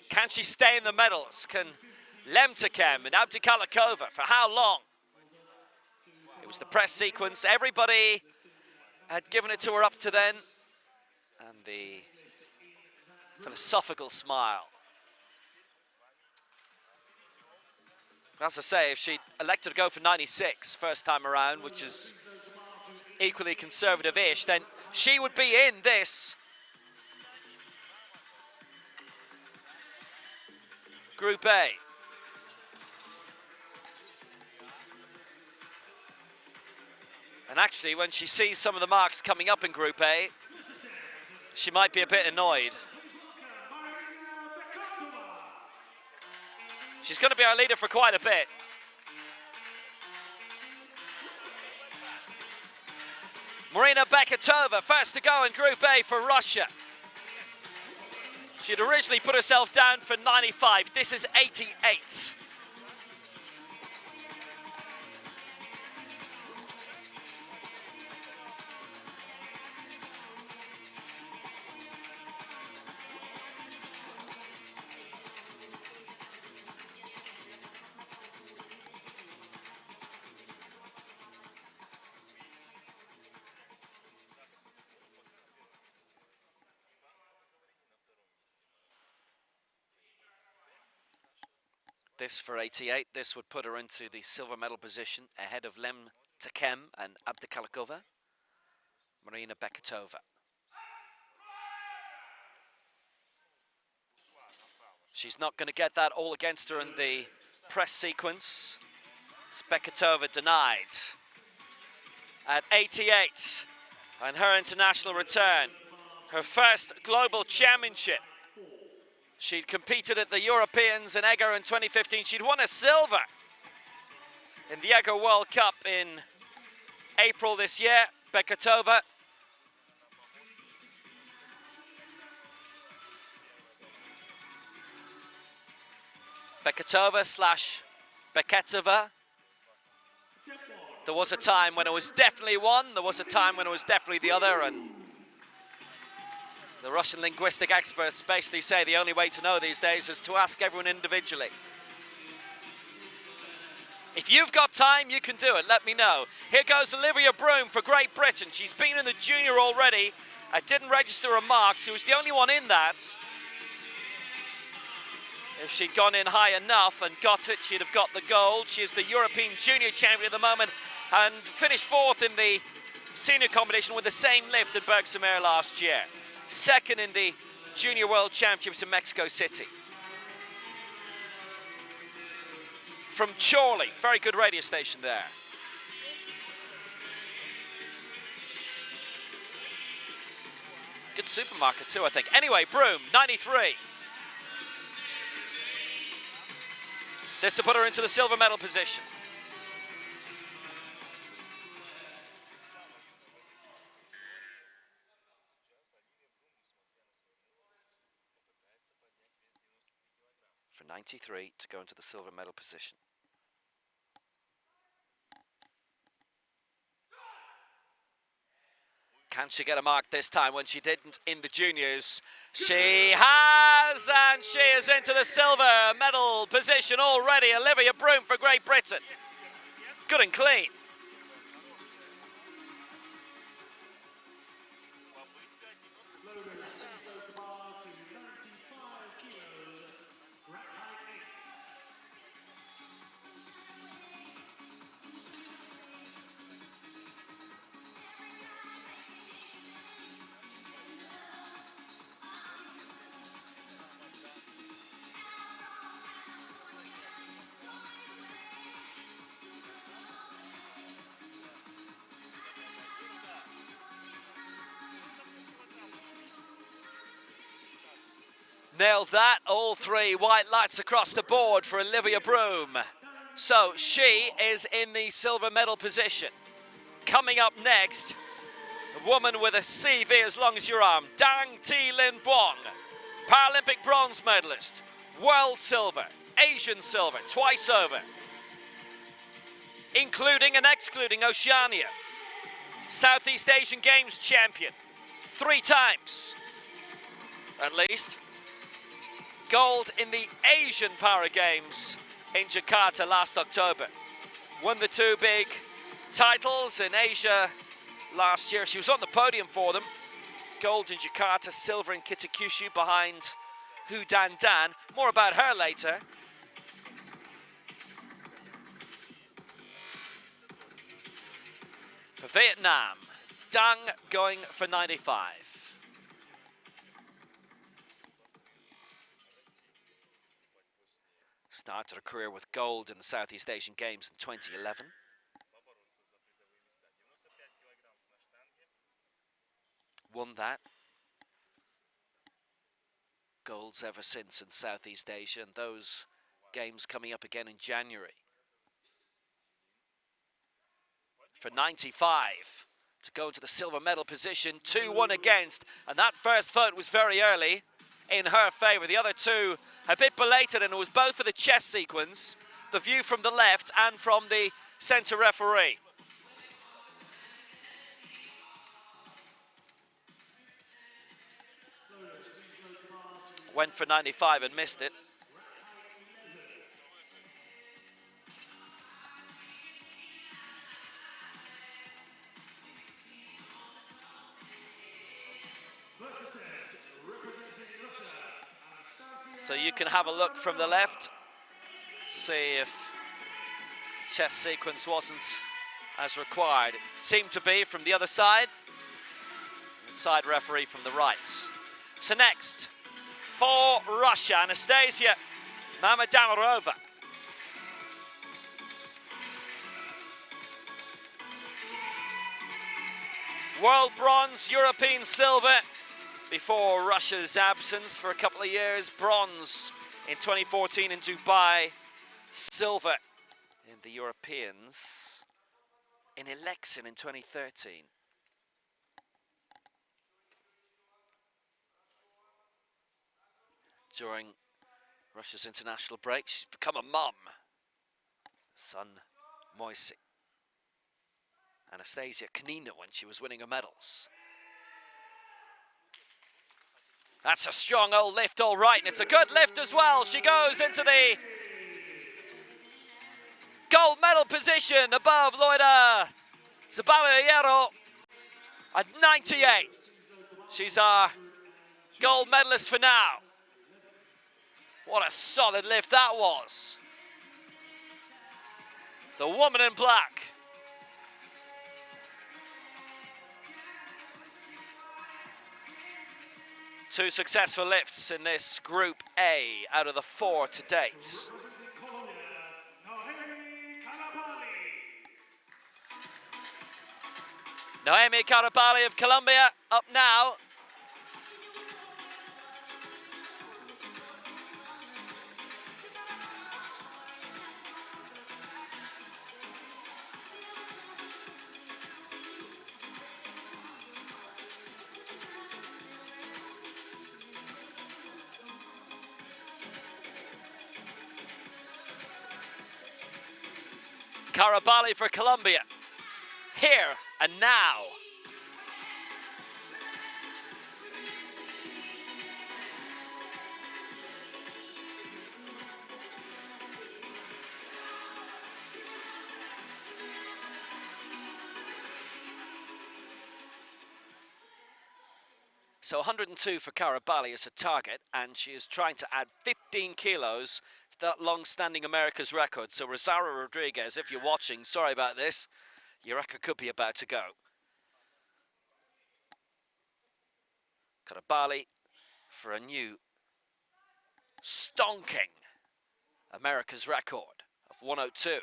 Can she stay in the medals? Can Lemtekem and Abdikalikova, for how long? It was the press sequence. Everybody had given it to her up to then. And the philosophical smile. As I say, if she elected to go for 96 first time around, which is equally conservative-ish, then she would be in this Group A. And actually, when she sees some of the marks coming up in Group A, she might be a bit annoyed. She's going to be our leader for quite a bit. Marina Beketova, first to go in Group A for Russia. She'd originally put herself down for 95. This is 88. This for 88, this would put her into the silver medal position ahead of Lemtekem and Abdikalikova. Marina Beketova. She's not going to get that all against her in the press sequence. It's Beketova denied at 88 and her international return. Her first global championship. She'd competed at the Europeans in Egger in 2015. She'd won a silver in the Egger World Cup in April this year. Beketova. Beketova slash Beketova. There was a time when it was definitely one. There was a time when it was definitely the other. And the Russian linguistic experts basically say the only way to know these days is to ask everyone individually. If you've got time, you can do it. Let me know. Here goes Olivia Broom for Great Britain. She's been in the junior already. I didn't register a mark. She was the only one in that. If she'd gone in high enough and got it, she'd have got the gold. She is the European junior champion at the moment and finished fourth in the senior competition with the same lift in Bergsamir last year. Second in the Junior World Championships in Mexico City. From Chorley, very good radio station there. Good supermarket too, I think. Anyway, Broom, 93. This to put her into the silver medal position. For 93 to go into the silver medal position. Can she get a mark this time when she didn't in the juniors? She has, and she is into the silver medal position already. Olivia Broom for Great Britain. Good and clean. Nailed that, all three white lights across the board for Olivia Broom. So she is in the silver medal position. Coming up next, a woman with a CV as long as your arm, Dang Thi Lin Buong, Paralympic bronze medalist, world silver, Asian silver, twice over, including and excluding Oceania, Southeast Asian Games champion, 3 times, at least. Gold in the Asian Para Games in Jakarta last October. Won the 2 big titles in Asia last year. She was on the podium for them. Gold in Jakarta, silver in Kitakyushu behind Hu Dan Dan. More about her later. For Vietnam, Dang going for 95. Started her career with gold in the Southeast Asian Games in 2011. Won that. Golds ever since in Southeast Asia, and those games coming up again in January. For 95 to go into the silver medal position, 2-1 against, and that first vote was very early in her favor. The other 2 a bit belated, and it was both for the chess sequence, the view from the left and from the center referee. Went for 95 and missed it. So you can have a look from the left, see if chess sequence wasn't as required. It seemed to be from the other side. Side referee from the right. So next, for Russia, Anastasia Mamadanarova. World bronze, European silver before Russia's absence for a couple of years. Bronze in 2014 in Dubai, silver in the Europeans in Alexin in 2013. During Russia's international break, she's become a mum. Son Moisey. Anastasia Knina when she was winning her medals. That's a strong old lift, all right, and it's a good lift as well. She goes into the gold medal position above Loida Zaballero at 98. She's our gold medalist for now. What a solid lift that was. The woman in black. Two successful lifts in this Group A out of the 4 to date. Noemi Karabali of Colombia up now. Karabali for Colombia, here and now. So 102 for Karabali as a target, and she is trying to add 15 kilos to that long-standing America's record. So Rosario Rodriguez, if you're watching, sorry about this, your record could be about to go. Karabali for a new stonking America's record of 102.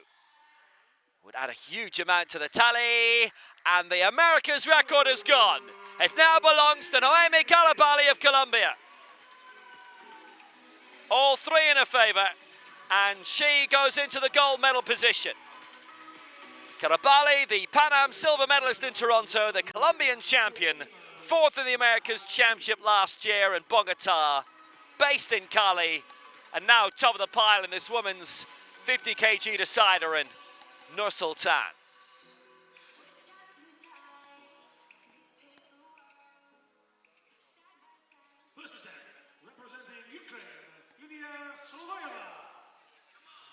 Would add a huge amount to the tally, and the America's record is gone. It now belongs to Noemi Karabali of Colombia. All 3 in her favor. and she goes into the gold medal position. Karabali, the Pan Am silver medalist in Toronto, the Colombian champion, fourth in the Americas Championship last year in Bogota, based in Cali, and now top of the pile in this women's 50 kg decider in Nur-Sultan.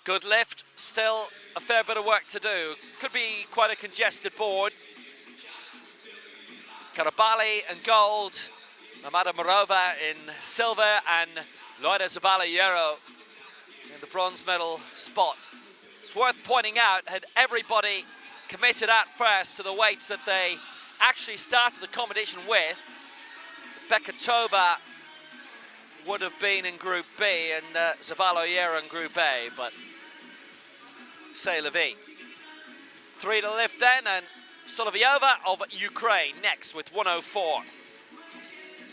Good lift, still a fair bit of work to do. Could be quite a congested board. Karabali in gold, Mamada Morova in silver, and Loida Zabala-Hierro in the bronze medal spot. It's worth pointing out, had everybody committed at first to the weights that they actually started the competition with, Bekatova would have been in Group B and Zabala-Hierro in Group A, but c'est la vie. 3 to lift then, and Solovyova of Ukraine next with 104.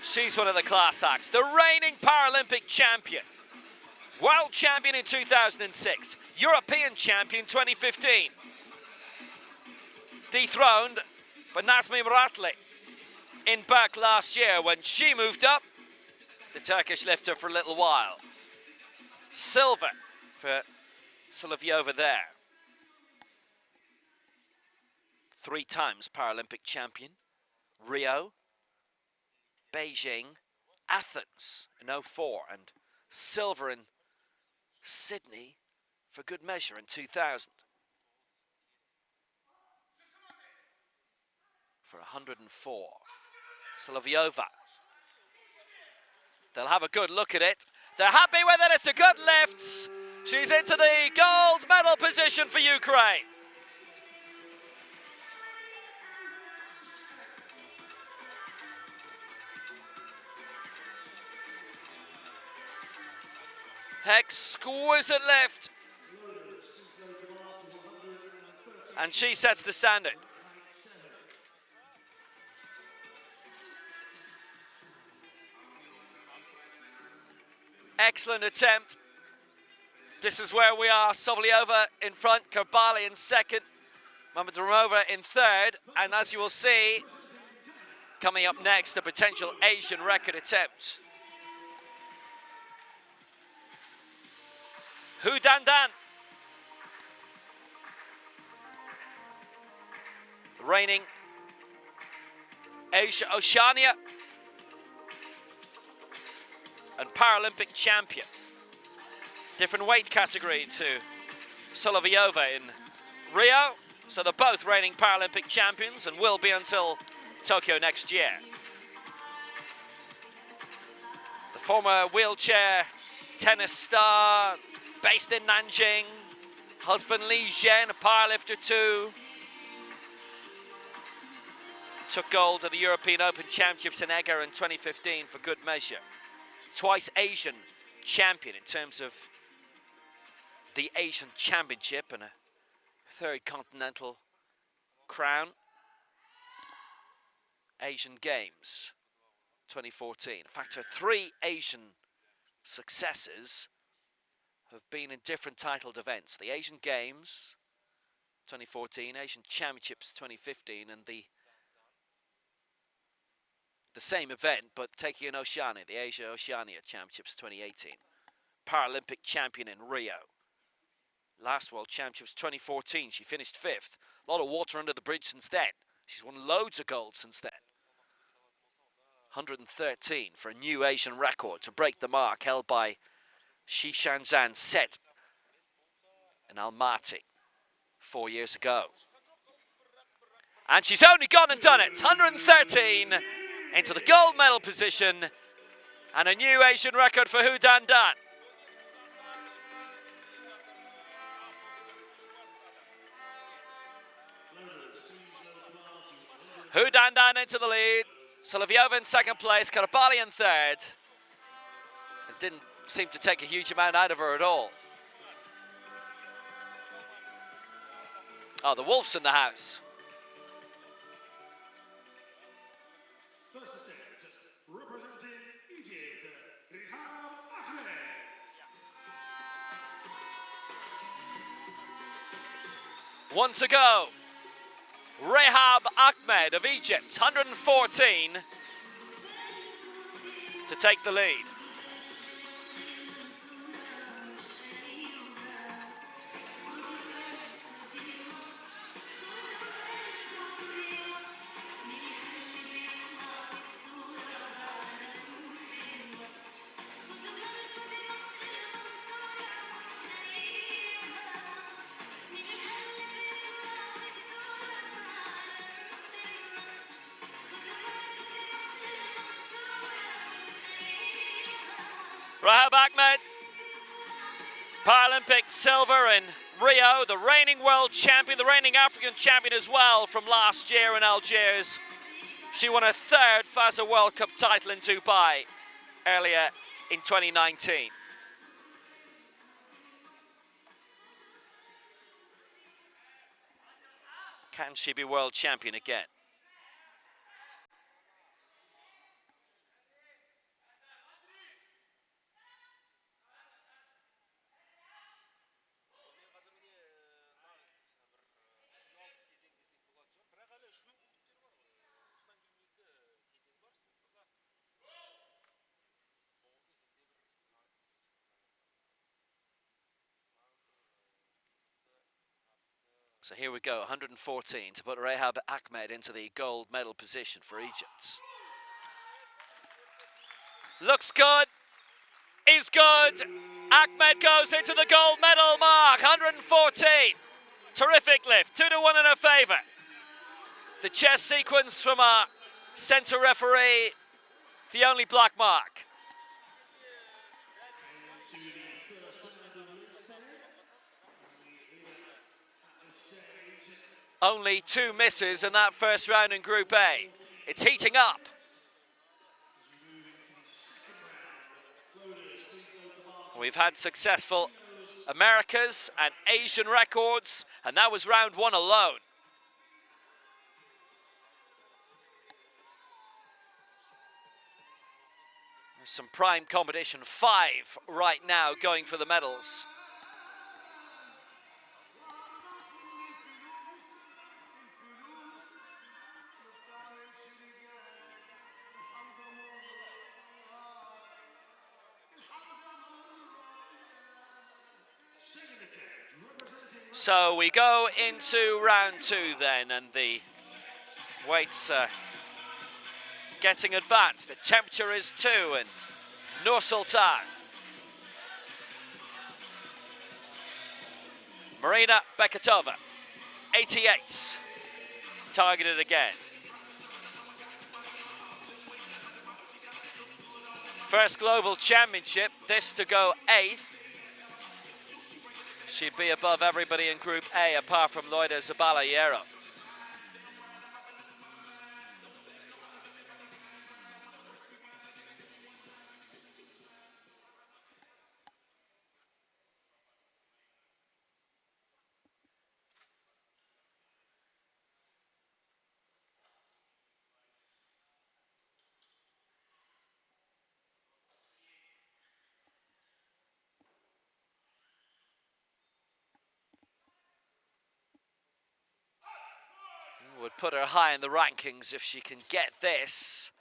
She's one of the class acts. The reigning Paralympic champion, world champion in 2006, European champion 2015. Dethroned by Nazmi Muratli in Berk last year when she moved up, the Turkish lifter, for a little while. Silver for Solovyova there. 3 times Paralympic champion. Rio, Beijing, Athens in 2004, and silver in Sydney for good measure in 2000. For 104. Solovyova. They'll have a good look at it. They're happy with it. It's a good lift. She's into the gold medal position for Ukraine. Exquisite lift. And she sets the standard. Excellent attempt. This is where we are. Solovyova in front, Karabali in second, Mammadorova in third, and as you will see, coming up next, a potential Asian record attempt. Hu Dandan, reigning Asia Oceania and Paralympic champion. Different weight category to Solovyova in Rio, so they're both reigning Paralympic champions and will be until Tokyo next year. The former wheelchair tennis star, based in Nanjing, husband Li Zhen, a powerlifter too. Took gold at the European Open Championships in Eger in 2015 for good measure. Twice Asian champion in terms of the Asian Championship and a third continental crown. Asian Games 2014. In fact, her 3 Asian successes have been in different titled events. The Asian Games 2014, Asian Championships 2015, and the same event, but taking in Oceania, the Asia Oceania Championships 2018. Paralympic champion in Rio. Last World Championships 2014, she finished 5th. A lot of water under the bridge since then. She's won loads of gold since then. 113 for a new Asian record to break the mark held by Shi Shanzan set in Almaty 4 years ago. And she's only gone and done it. 113 into the gold medal position and a new Asian record for Hu Dandan. Hu Dandan into the lead. Solovyova in second place, Karabali in third. It didn't seem to take a huge amount out of her at all. Oh, the Wolf's in the house. 1 to go. Rehab Ahmed of Egypt, 114 to take the lead. Rehab Ahmed, Paralympic silver in Rio, the reigning world champion, the reigning African champion as well from last year in Algiers. She won her 3rd FASA World Cup title in Dubai earlier in 2019. Can she be world champion again? So here we go, 114 to put Rehab Ahmed into the gold medal position for Egypt. Looks good, is good. Ahmed goes into the gold medal mark, 114. Terrific lift, 2 to 1 in her favour. The chess sequence from our centre referee, the only black mark. Only 2 misses in that first round in Group A. It's heating up. We've had successful Americas and Asian records, and that was round 1 alone. There's some prime competition, 5 right now going for the medals. So we go into round 2 then, and the weights are getting advanced. The temperature is 2 in Nur-Sultan. Marina Beketova, 88, targeted again. First global championship, this to go 8th. She'd be above everybody in Group A apart from Loida Zabala-Hierro. Would put her high in the rankings if she can get this.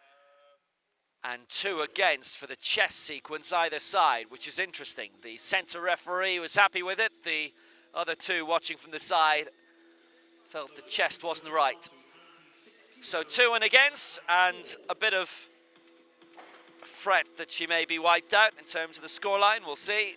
And 2 against for the chess sequence either side, which is interesting. The centre referee was happy with it. The other 2 watching from the side felt the chest wasn't right. So 2 and against, and a bit of a fret that she may be wiped out in terms of the scoreline. We'll see.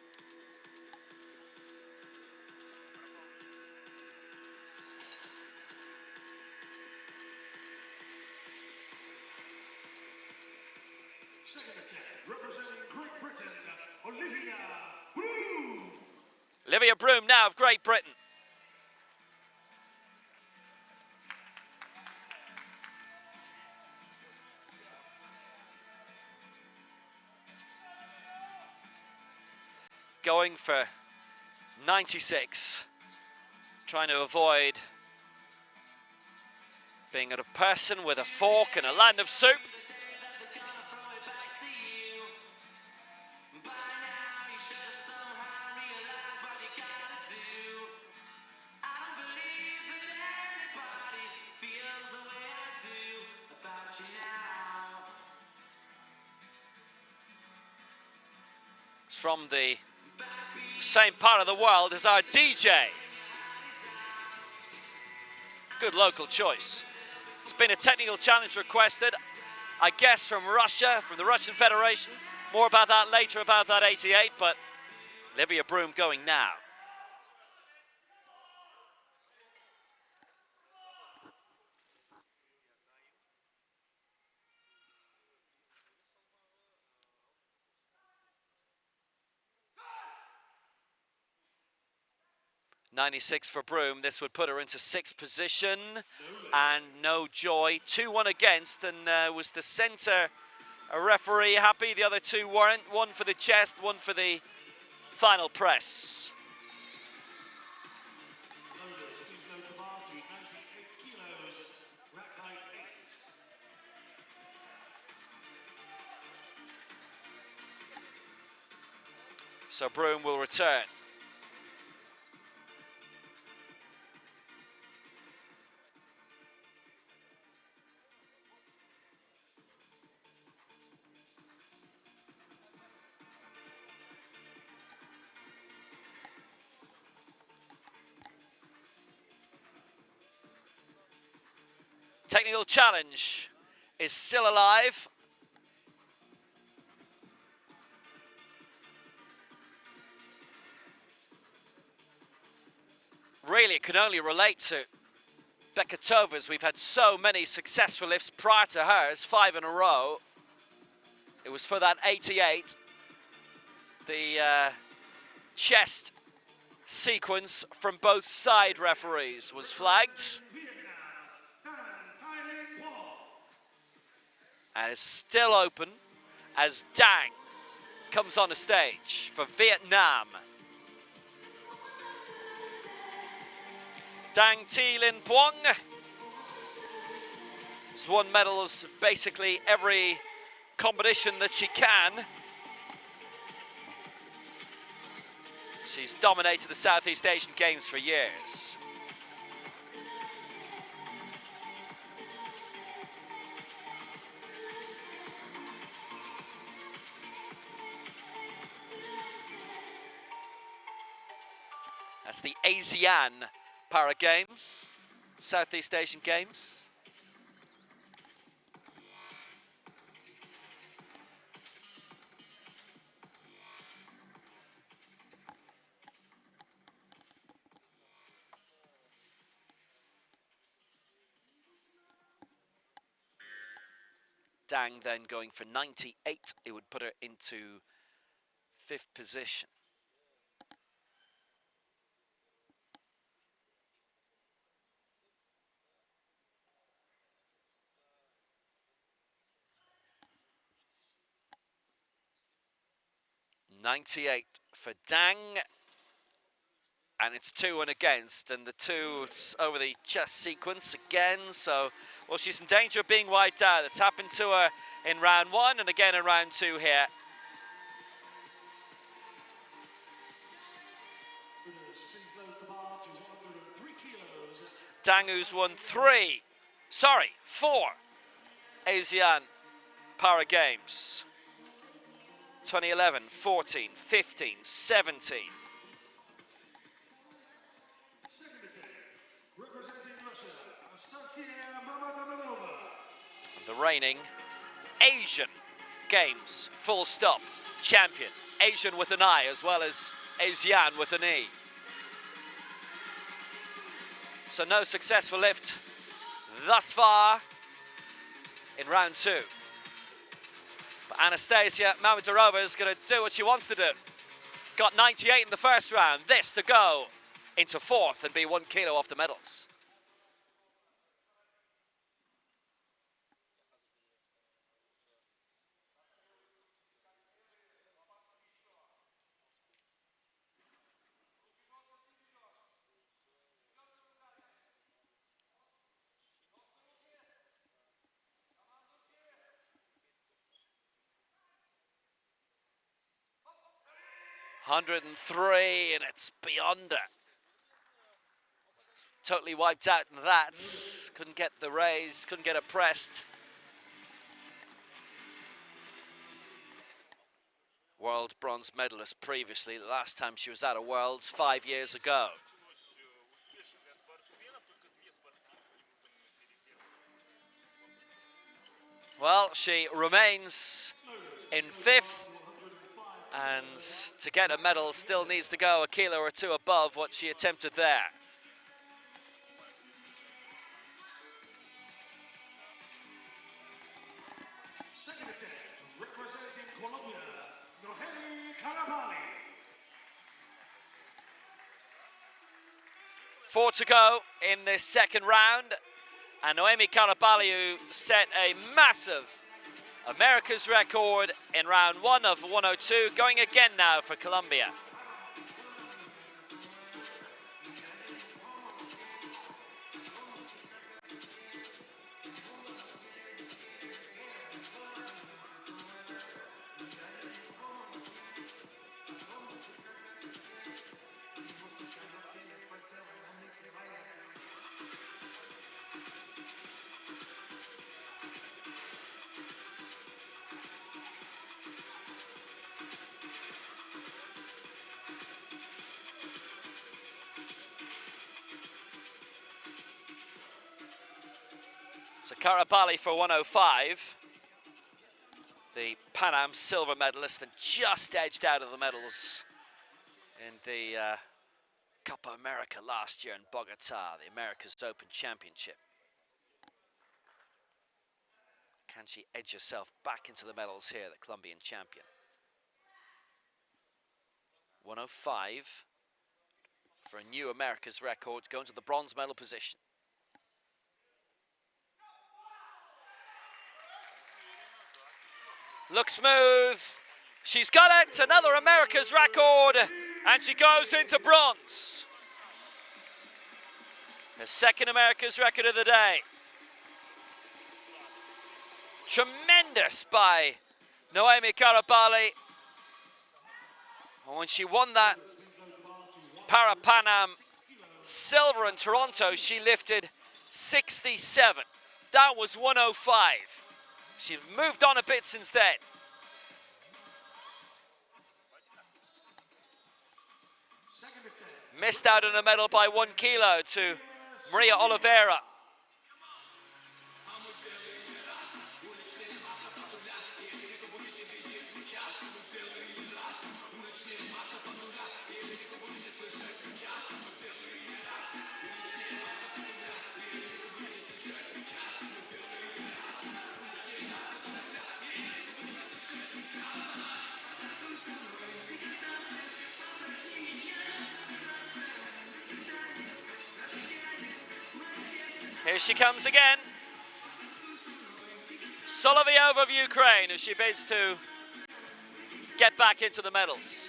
Olivia Broom now of Great Britain. Going for 96. Trying to avoid being a person with a fork and a land of soup. from the same part of the world as our DJ. Good local choice. It's been a technical challenge requested, I guess, from Russia, from the Russian Federation. More about that later, about that 88, but Olivia Broom going now. .96 for Broom. This would put her into 6th position, and no joy. 2-1 against, and was the centre referee happy? The other two weren't. One for the chest, one for the final press. So Broom will return. Technical challenge is still alive. Really, it can only relate to Bekatova's. We've had so many successful lifts prior to hers, 5 in a row. It was for that 88. The chest sequence from both side referees was flagged. And it's still open as Dang comes on the stage for Vietnam. Dang Thi Linh Puong has won medals basically every competition that she can. She's dominated the Southeast Asian Games for years. That's the ASEAN Para Games, Southeast Asian Games. Dang then going for 98. It would put her into 5th position. .98 for Dang, and it's 2 and against, and the 2 over the chest sequence again. So, well, she's in danger of being wiped out. It's happened to her in round 1 and again in round 2 here. Dang, who's won 4 ASEAN Para Games. 2011, 14, 15, 17. The reigning Asian Games, full stop, champion. Asian with an I as well as ASEAN with an E. So no successful lift thus far in round 2. But Anastasia Mamedorova is going to do what she wants to do. Got 98 in the first round. This to go into 4th and be 1 kilo off the medals. .103, and it's beyond her. Totally wiped out in that. Couldn't get the raise, couldn't get it pressed. World bronze medalist previously. The last time she was at a Worlds 5 years ago. Well, she remains in 5th, and to get a medal still needs to go a kilo or two above what she attempted there. Second attempt, representing Colombia, Nur-Sultan. 4 to go in this second round, and Noemi Karabali, who set a massive America's record in round 1 of 102, going again now for Colombia. So Karabali for 105, the Pan Am silver medalist, and just edged out of the medals in the Copa America last year in Bogota, the America's Open Championship. Can she edge herself back into the medals here, the Colombian champion? 105 for a new America's record, going to the bronze medal position. Looks smooth. She's got it. Another America's record. And she goes into bronze. Her second America's record of the day. Tremendous by Noemi Karabali. And when she won that Para Pan Am silver in Toronto, she lifted 67. That was 105. She's moved on a bit since then. Missed out on a medal by 1 kilo to Maria Oliveira. Here she comes again. Solovyova of Ukraine as she bids to get back into the medals.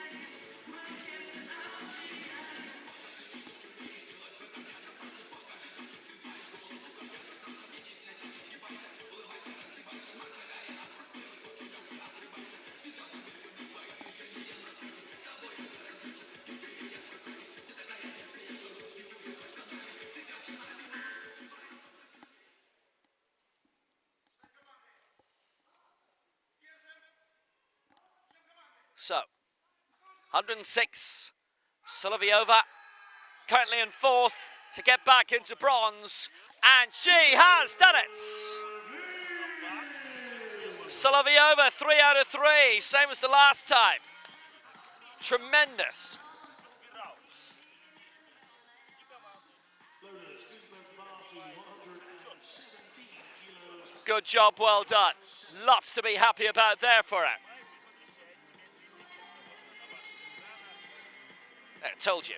So, 106, Solovyova currently in 4th to get back into bronze, and she has done it! Solovyova, 3 out of 3, same as the last time. Tremendous. Good job, well done. Lots to be happy about there for her. I told you.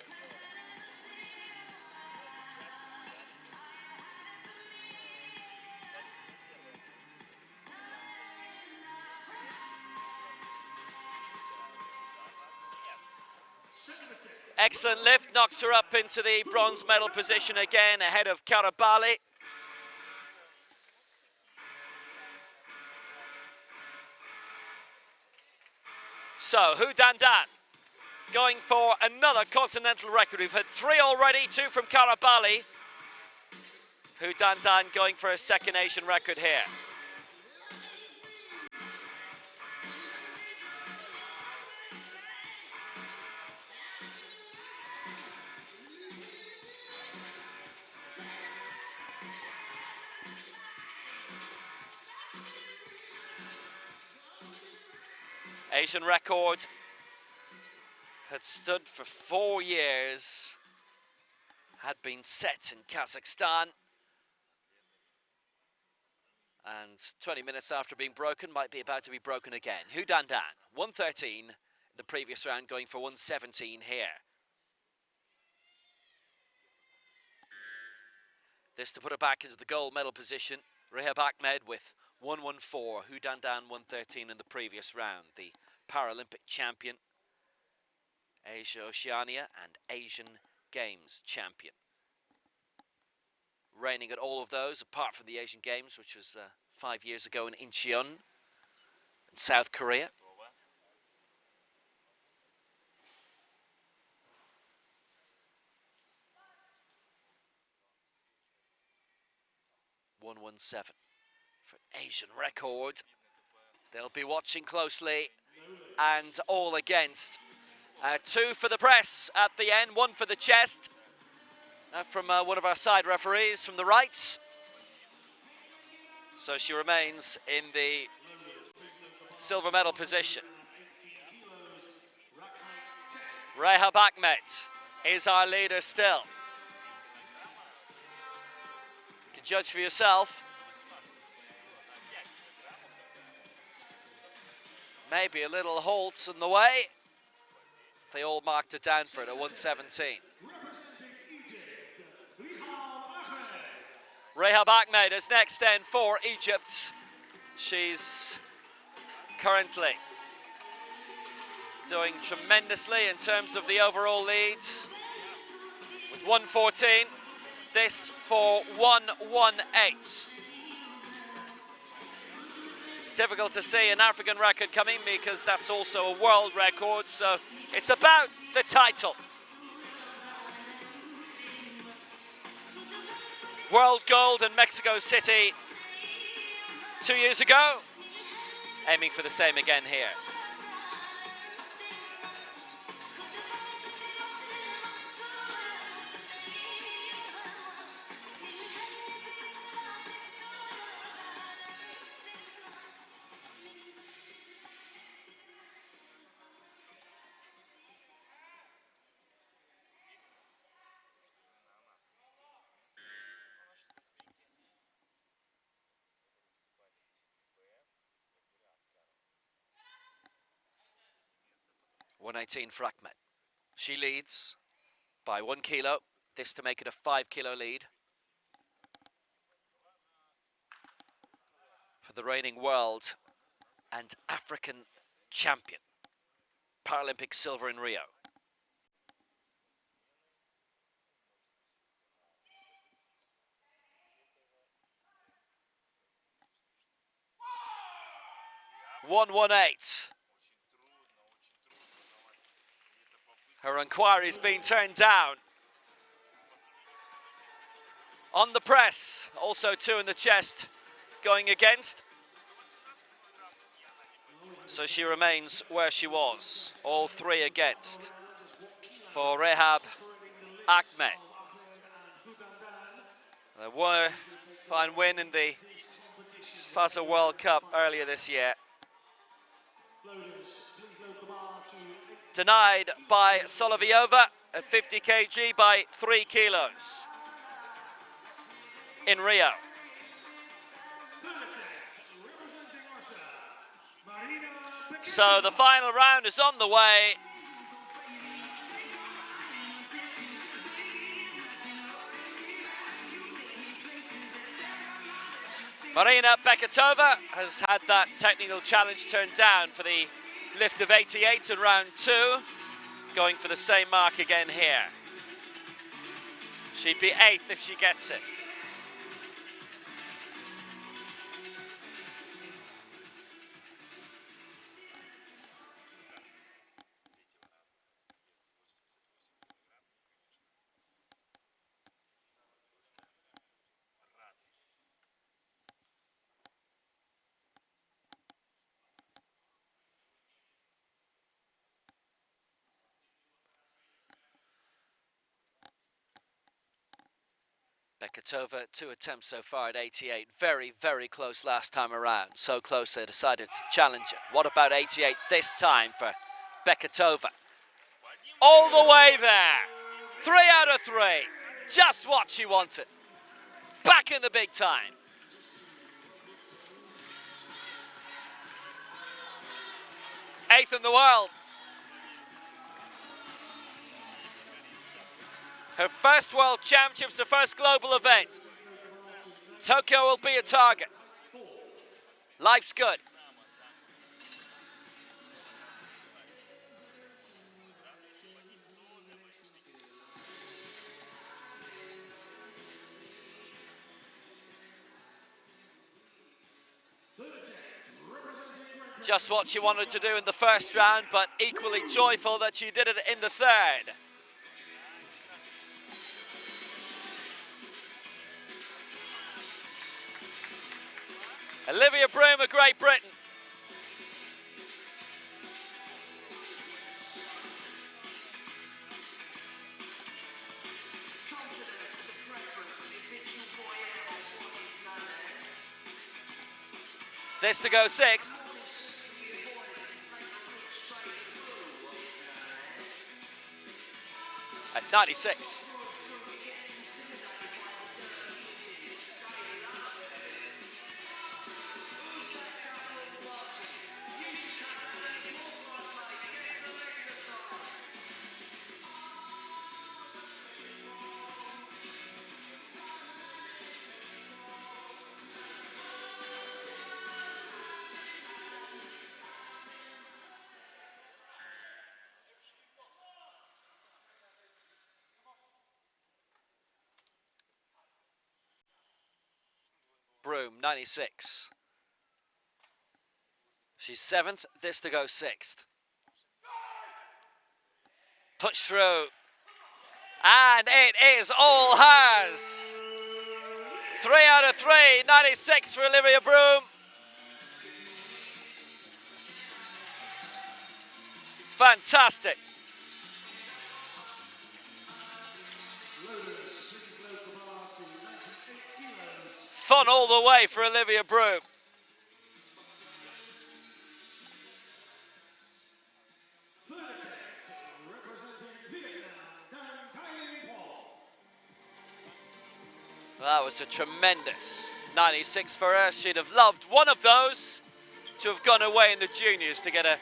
Excellent lift, knocks her up into the bronze medal position again, ahead of Karabali. So, Hu Dan-Dan going for another continental record. We've had 3 already, 2 from Karabali. Hu Dan-Dan going for a second Asian record here. Asian record had stood for 4 years, had been set in Kazakhstan, and 20 minutes after being broken, might be about to be broken again. Hu Dandan, 113 the previous round, going for 117 here. This to put her back into the gold medal position. Rehab Ahmed with 114, Hu Dandan 113 in the previous round. The Paralympic champion, Asia Oceania and Asian Games champion. Reigning at all of those, apart from the Asian Games, which was 5 years ago in Incheon, in South Korea. .117 for Asian record. They'll be watching closely, and all against. 2 for the press at the end, 1 for the chest. From one of our side referees from the right. So she remains in the silver medal position. Rehab Ahmed is our leader still. You can judge for yourself. Maybe a little halt in the way. They all marked it down for it at 117. Rehab Ahmed is next then for Egypt. She's currently doing tremendously in terms of the overall lead with 114. This for 118. Difficult to see an African record coming because that's also a world record, so it's about the title. World gold in Mexico City 2 years ago, aiming for the same again here. .118 for Ahmed. She leads by 1 kilo. This to make it a 5 kilo lead for the reigning world and African champion. Paralympic silver in Rio. .118. Her inquiry's been turned down. On the press, also 2 in the chest going against. So she remains where she was, all 3 against for Rehab Ahmed. A fine win in the FASA World Cup earlier this year. Denied by Solovyova at 50 kg by 3 kilos in Rio. So the final round is on the way. Marina Beketova has had that technical challenge turned down for the lift of 88 in round 2, going for the same mark again here. She'd be 8th if she gets it. Beketova, 2 attempts so far at 88. Very, very close last time around. So close they decided to challenge it. What about 88 this time for Beketova? All the way there. 3 out of 3. Just what she wanted. Back in the big time. Eighth in the world. Her first World Championships, her first global event. Tokyo will be a target. Life's good. Just what she wanted to do in the first round, but equally joyful that she did it in the third. Olivia Broom of Great Britain. This to go sixth. At 96. Broom, 96. She's 7th, this to go 6th. Push through. And it is all hers. 3 out of 3, 96 for Olivia Broom. Fantastic. Fun all the way for Olivia Broom. That was a tremendous 96 for her. She'd have loved one of those to have gone away in the juniors to get a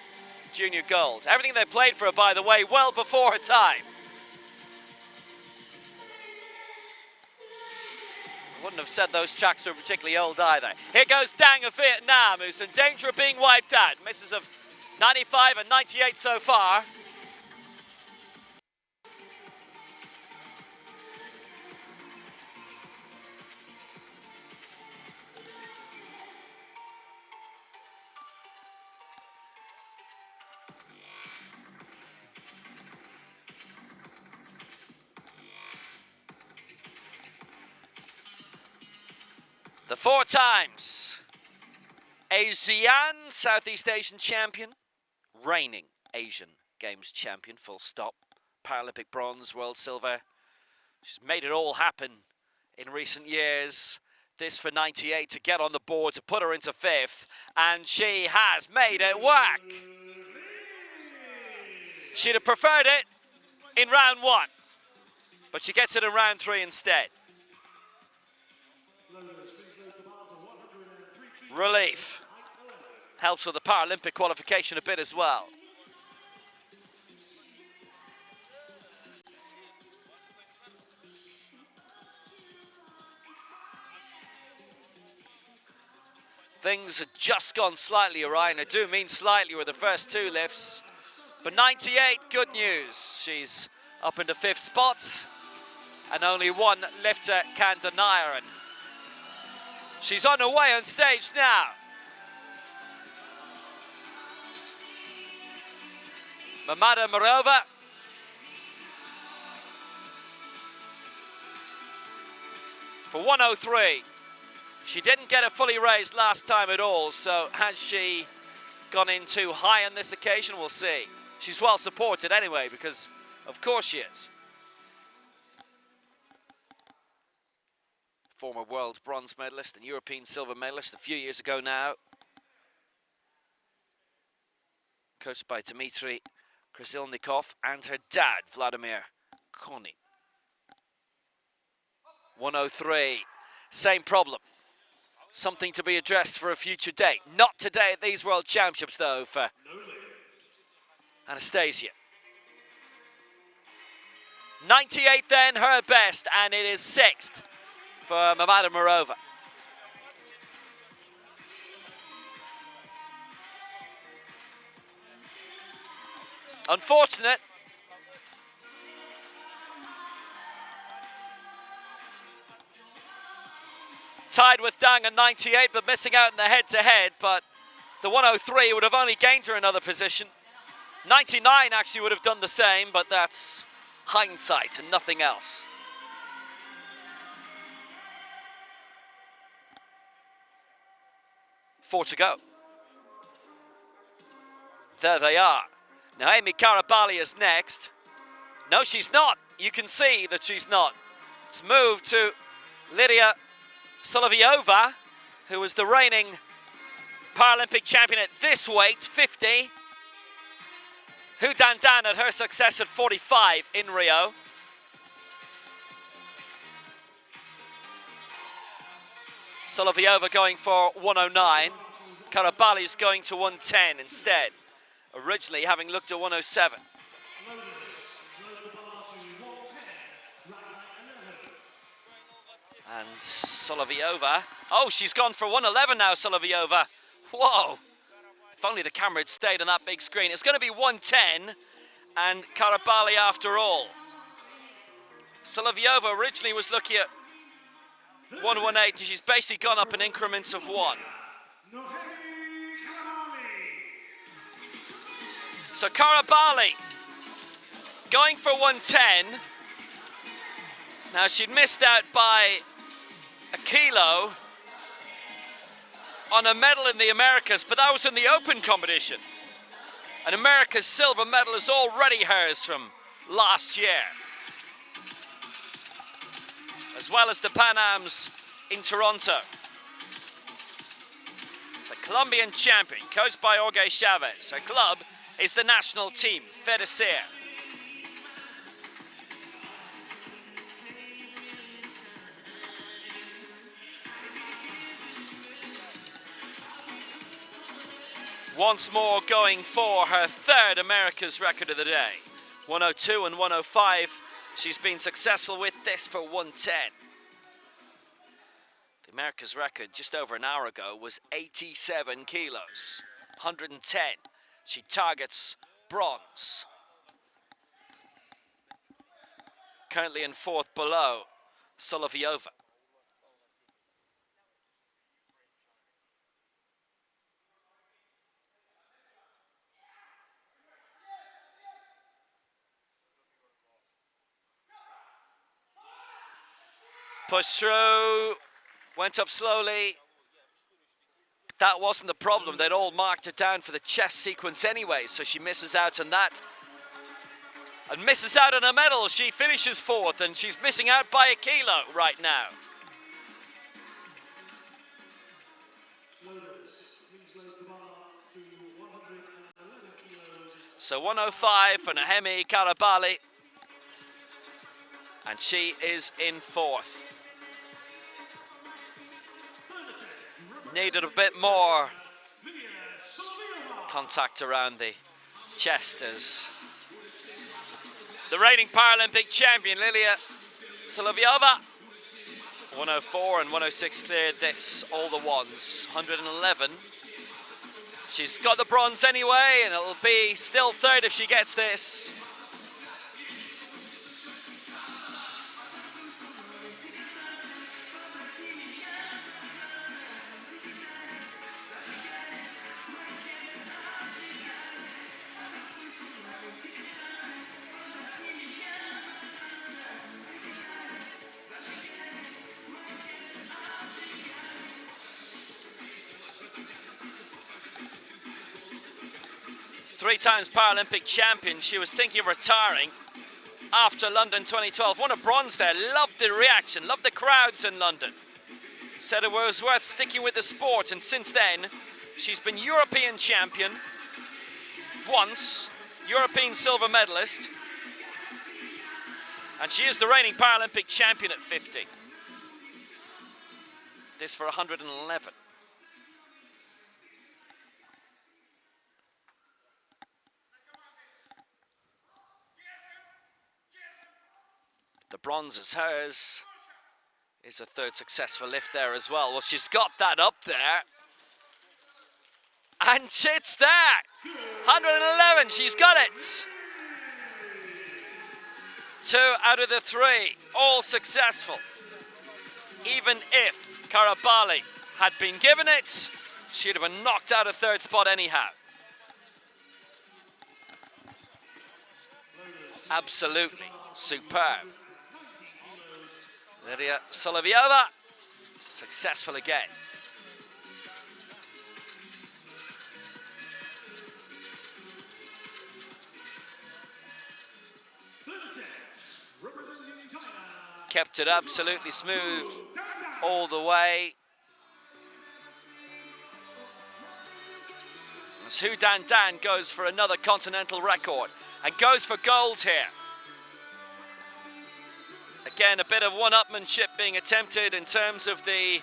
junior gold. Everything they played for her, by the way, well before her time. Wouldn't have said those tracks were particularly old either. Here goes Dang of Vietnam, who's in danger of being wiped out. Misses of 95 and 98 so far. The 4 times ASEAN Southeast Asian champion, reigning Asian Games champion, full stop. Paralympic bronze, world silver. She's made it all happen in recent years. This for 98 to get on the board, to put her into 5th, and she has made it work. She'd have preferred it in round 1, but she gets it in round 3 instead. Relief. Helps with the Paralympic qualification a bit as well. Things had just gone slightly awry, and I do mean slightly with the first 2 lifts. But 98, good news. She's up into 5th spot, and only 1 lifter can deny her. And she's on her way on stage now. Mamada Morova. For 103. She didn't get it fully raised last time at all, so has she gone in too high on this occasion? We'll see. She's well supported anyway, because of course she is. former world bronze medalist and European silver medalist a few years ago now. Coached by Dmitry Krasilnikov and her dad, Vladimir Konin. 103, same problem. Something to be addressed for a future date. Not today at these World Championships, though, for Anastasia. 98 then, her best, and it is 6th for Mammadamurova. Unfortunate. Tied with Dang at 98, but missing out in the head-to-head, but the 103 would have only gained her another position. 99 actually would have done the same, but that's hindsight and nothing else. Four to go. There they are. Naomi Karabali is next. No, she's not. You can see that she's not. It's moved to Lydia Solovyova, who was the reigning Paralympic champion at this weight, 50. Hu Dandan at her success at 45 in Rio. Solovyova going for 109. Karabali's going to 110 instead. Originally having looked at 107. And Solovyova, oh, she's gone for 111 now, Solovyova. Whoa, if only the camera had stayed on that big screen. It's going to be 110 and Karabali after all. Solovyova originally was looking at 118 and she's basically gone up in increments of 1. So Karabali going for 110. Now she'd missed out by a kilo on a medal in the Americas, but that was in the open competition. And America's silver medal is already hers from last year, as well as the Pan Ams in Toronto. The Colombian champion, coached by Jorge Chavez. Her club is the national team, Fedicea. Once more going for her third America's record of the day. 102 and 105. She's been successful with this for 110. The America's record just over an hour ago was 87 kilos. 110. She targets bronze. Currently in 4th below Solovyova. Pushed through, went up slowly. That wasn't the problem. They'd all marked it down for the chest sequence anyway, so she misses out on that. And misses out on a medal. She finishes 4th, and she's missing out by a kilo right now. So 105 for Naomi Karabali. And she is in 4th. Needed a bit more contact around the chest as the reigning Paralympic champion, Lilia Solovyova. 104 and 106 cleared this, all the ones. 111. She's got the bronze anyway, and it'll be still 3rd if she gets this. Three times Paralympic champion. She was thinking of retiring after London 2012. Won a bronze there. Loved the reaction. Loved the crowds in London. said it was worth sticking with the sport, and since then, she's been European champion once, European silver medalist, and she is the reigning Paralympic champion at 50. This for 111. The bronze is hers. Is a third successful lift there as well. Well, she's got that up there. And it's there. 111, she's got it. 2 out of the 3, all successful. Even if Karabali had been given it, she'd have been knocked out of third spot anyhow. Absolutely superb. Lydia Solovyova, successful again. Kept it absolutely smooth all the way. As Hu Dan Dan goes for another continental record and goes for gold here. Again, a bit of one-upmanship being attempted in terms of the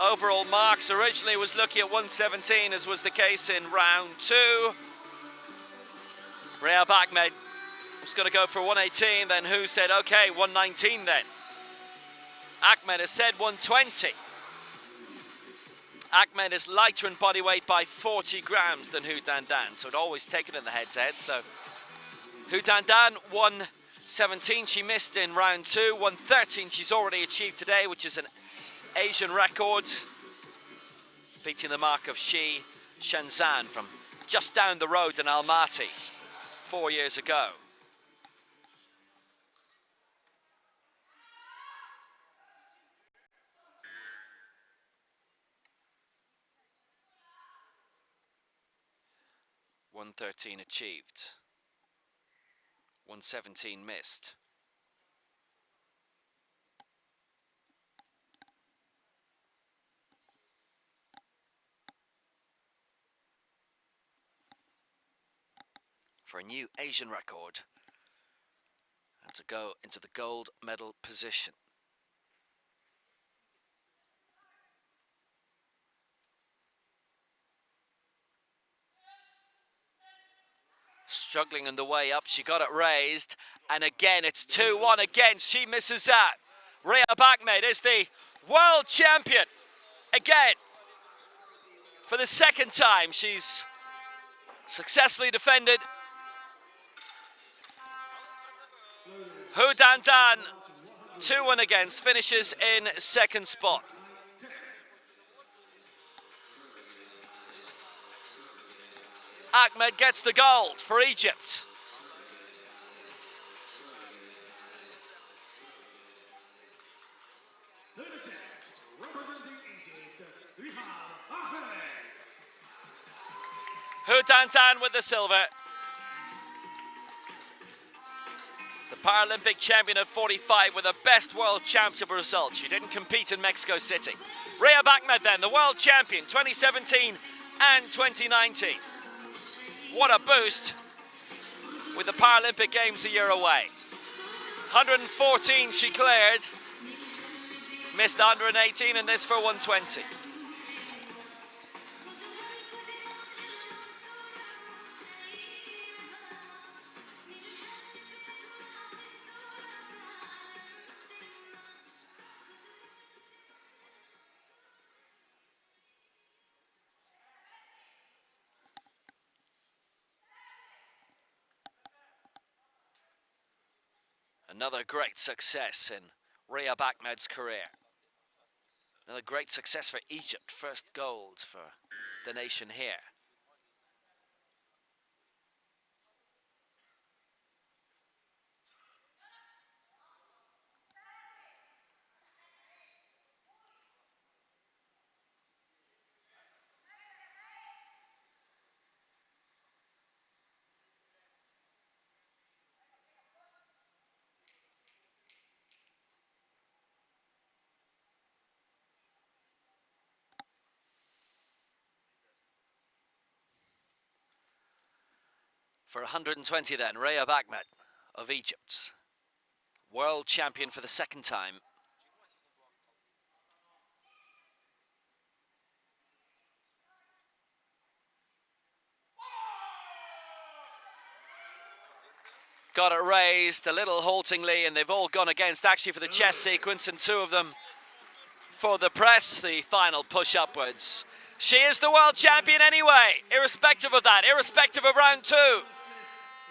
overall marks. Originally was looking at 117, as was the case in round 2. Rehab Ahmed was going to go for 118, then Hu said, okay, 119 then. Ahmed has said 120. Ahmed is lighter in body weight by 40 grams than Hu Dan Dan, so it always taken in the head-to-head. So Hu Dan Dan 117 she missed in round 2, 113 she's already achieved today, which is an Asian record, beating the mark of Shi Shenzan from just down the road in Almaty 4 years ago. .113 achieved, 117 missed. For a new Asian record, and to go into the gold medal position. Struggling on the way up, she got it raised, and again it's 2-1 again, she misses out. Rehab Ahmed is the world champion again. For the second time, she's successfully defended. Hu Dan Dan, 2-1 against, finishes in second spot. Ahmed gets the gold for Egypt. Hu Dan Dan with the silver. The Paralympic champion at 45 with the best world championship result. She didn't compete in Mexico City. Rehab Ahmed then, the world champion, 2017 and 2019. What a boost with the Paralympic Games a year away. 114 she cleared, missed 118, and this for 120. Another great success in Rehab Ahmed's career. Another great success for Egypt. First gold for the nation here. For 120 then, Rayab Ahmed of Egypt, world champion for the second time. Got it raised a little haltingly, and they've all gone against actually for the chest sequence, and two of them for the press, the final push upwards. She is the world champion anyway, irrespective of that, irrespective of round two.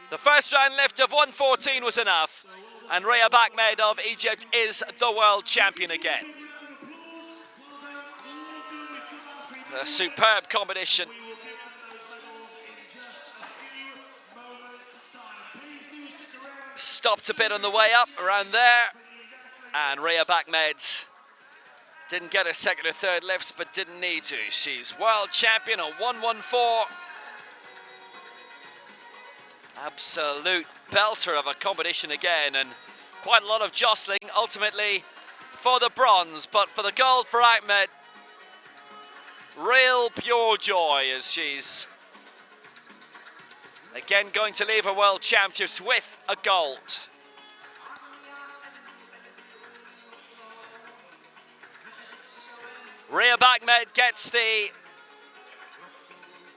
The first round lift of 114 was enough, and Rayab Ahmed of Egypt is the world champion again. A superb competition. Stopped a bit on the way up around there, and Rayab Ahmed didn't get her second or third lifts, but didn't need to. She's world champion on 114. Absolute belter of a competition again, and quite a lot of jostling ultimately for the bronze, but for the gold for Ahmed, real pure joy as she's again going to leave her world championships with a gold. Rayab Ahmed gets the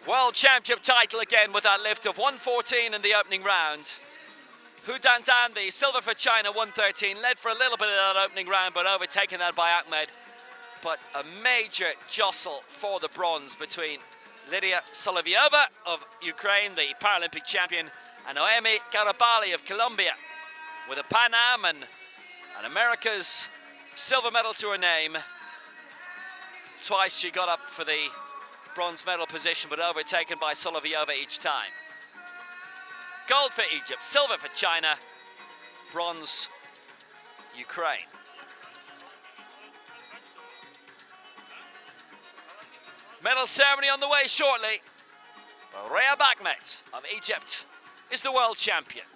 world championship title again with that lift of 114 in the opening round. Hu Dandan, the silver for China, 113, led for a little bit of that opening round, but overtaken that by Ahmed. But a major jostle for the bronze between Lydia Solovyova of Ukraine, the Paralympic champion, and Noemi Garibali of Colombia, with a Pan Am and America's silver medal to her name. Twice she got up for the bronze medal position, but overtaken by Solovyova each time. Gold for Egypt, silver for China, bronze Ukraine. Medal ceremony on the way shortly. Rayab Ahmed of Egypt is the world champion.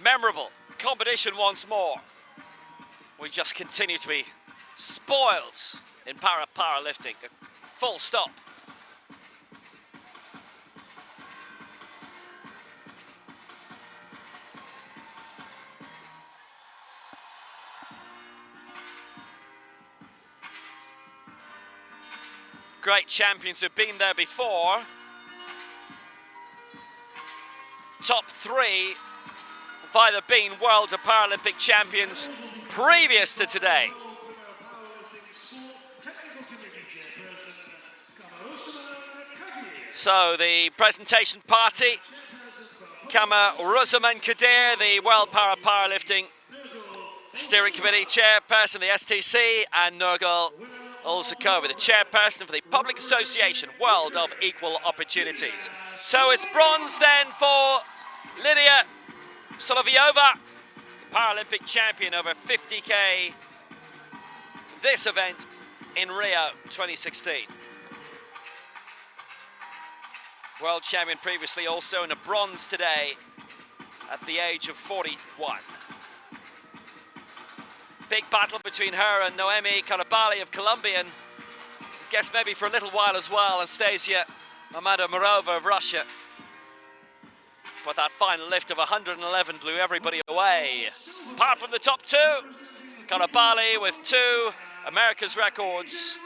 memorable competition once more. We just continue to be spoiled in powerlifting. Full stop. Great champions who've been there before. Top three have either been World Paralympic champions previous to today. So the presentation party, Nur-Sultan, the World Para Powerlifting Steering Committee Chairperson of the STC, and Nur-Sultan, the Chairperson for the Public Association World of Equal Opportunities. So it's bronze then for Lydia Solovyova, Paralympic champion over 50k, this event in Rio 2016. World champion previously, also in a bronze today at the age of 41. Big battle between her and Noemi Karabali of Colombia, and I guess maybe for a little while as well, Anastasia Mammadova of Russia. But that final lift of 111 blew everybody away. Apart from the top two, Karabali with 2 America's records.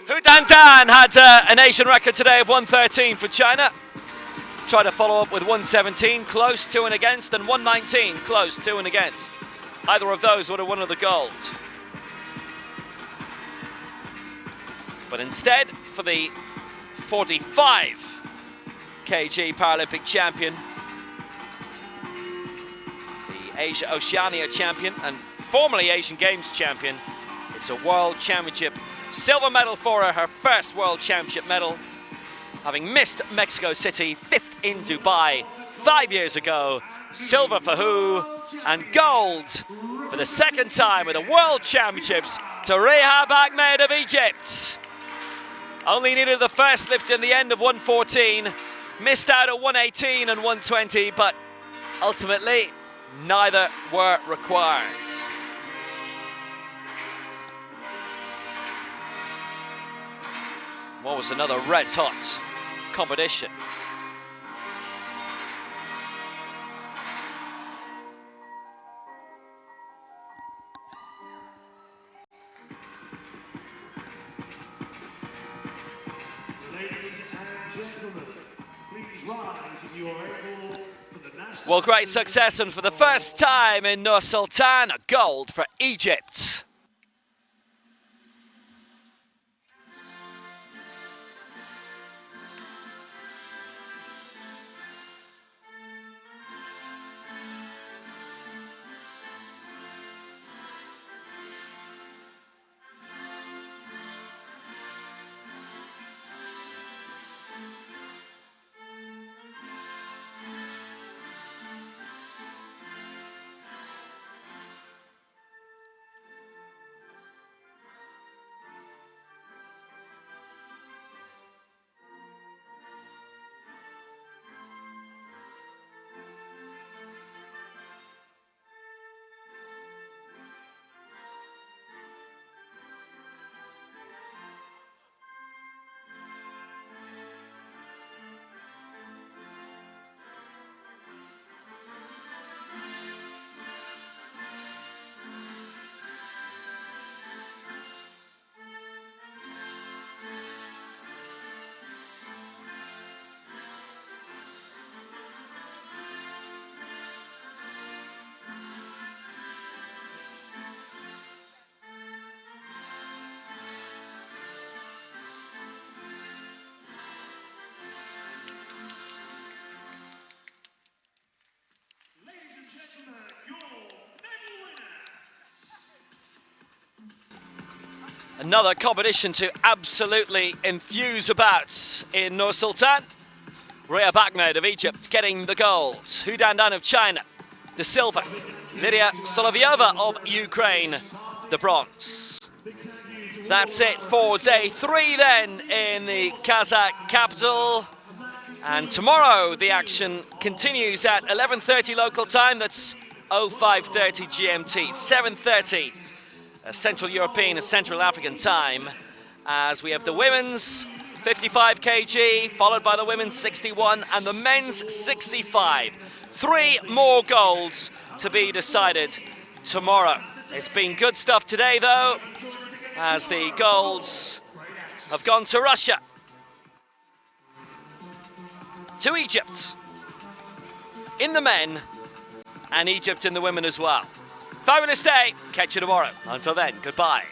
Hu Dan had an Asian record today of 113 for China. Tried to follow up with 117, close to and against, and 119, close to and against. Either of those would have won the gold. But instead, for the 45 kg Paralympic champion, the Asia Oceania champion, and formerly Asian Games champion, it's a World Championship silver medal for her, her first World Championship medal, having missed Mexico City, 5th in Dubai 5 years ago. Silver for Hu, and gold for the second time at the World Championships to Rehab Ahmed of Egypt. Only needed the first lift in the end of 114, missed out at 118 and 120, but ultimately neither were required. What was another red-hot competition. Well, great success, and for the first time in Nur-Sultan, a gold for Egypt. Another competition to absolutely enthuse about in Nur-Sultan. Rehab Ahmed of Egypt getting the gold. Hu Dan of China, the silver. Lydia Solovyova of Ukraine, the bronze. That's it for day 3 then in the Kazakh capital. And tomorrow the action continues at 11:30 local time. That's 05:30 GMT, 7:30 Central European and Central African time, as we have the women's 55 kg, followed by the women's 61 and the men's 65. 3 more golds to be decided tomorrow. It's been good stuff today though, as the golds have gone to Russia, to Egypt in the men, and Egypt in the women as well. Fabulous day. Catch you tomorrow. Until then, goodbye.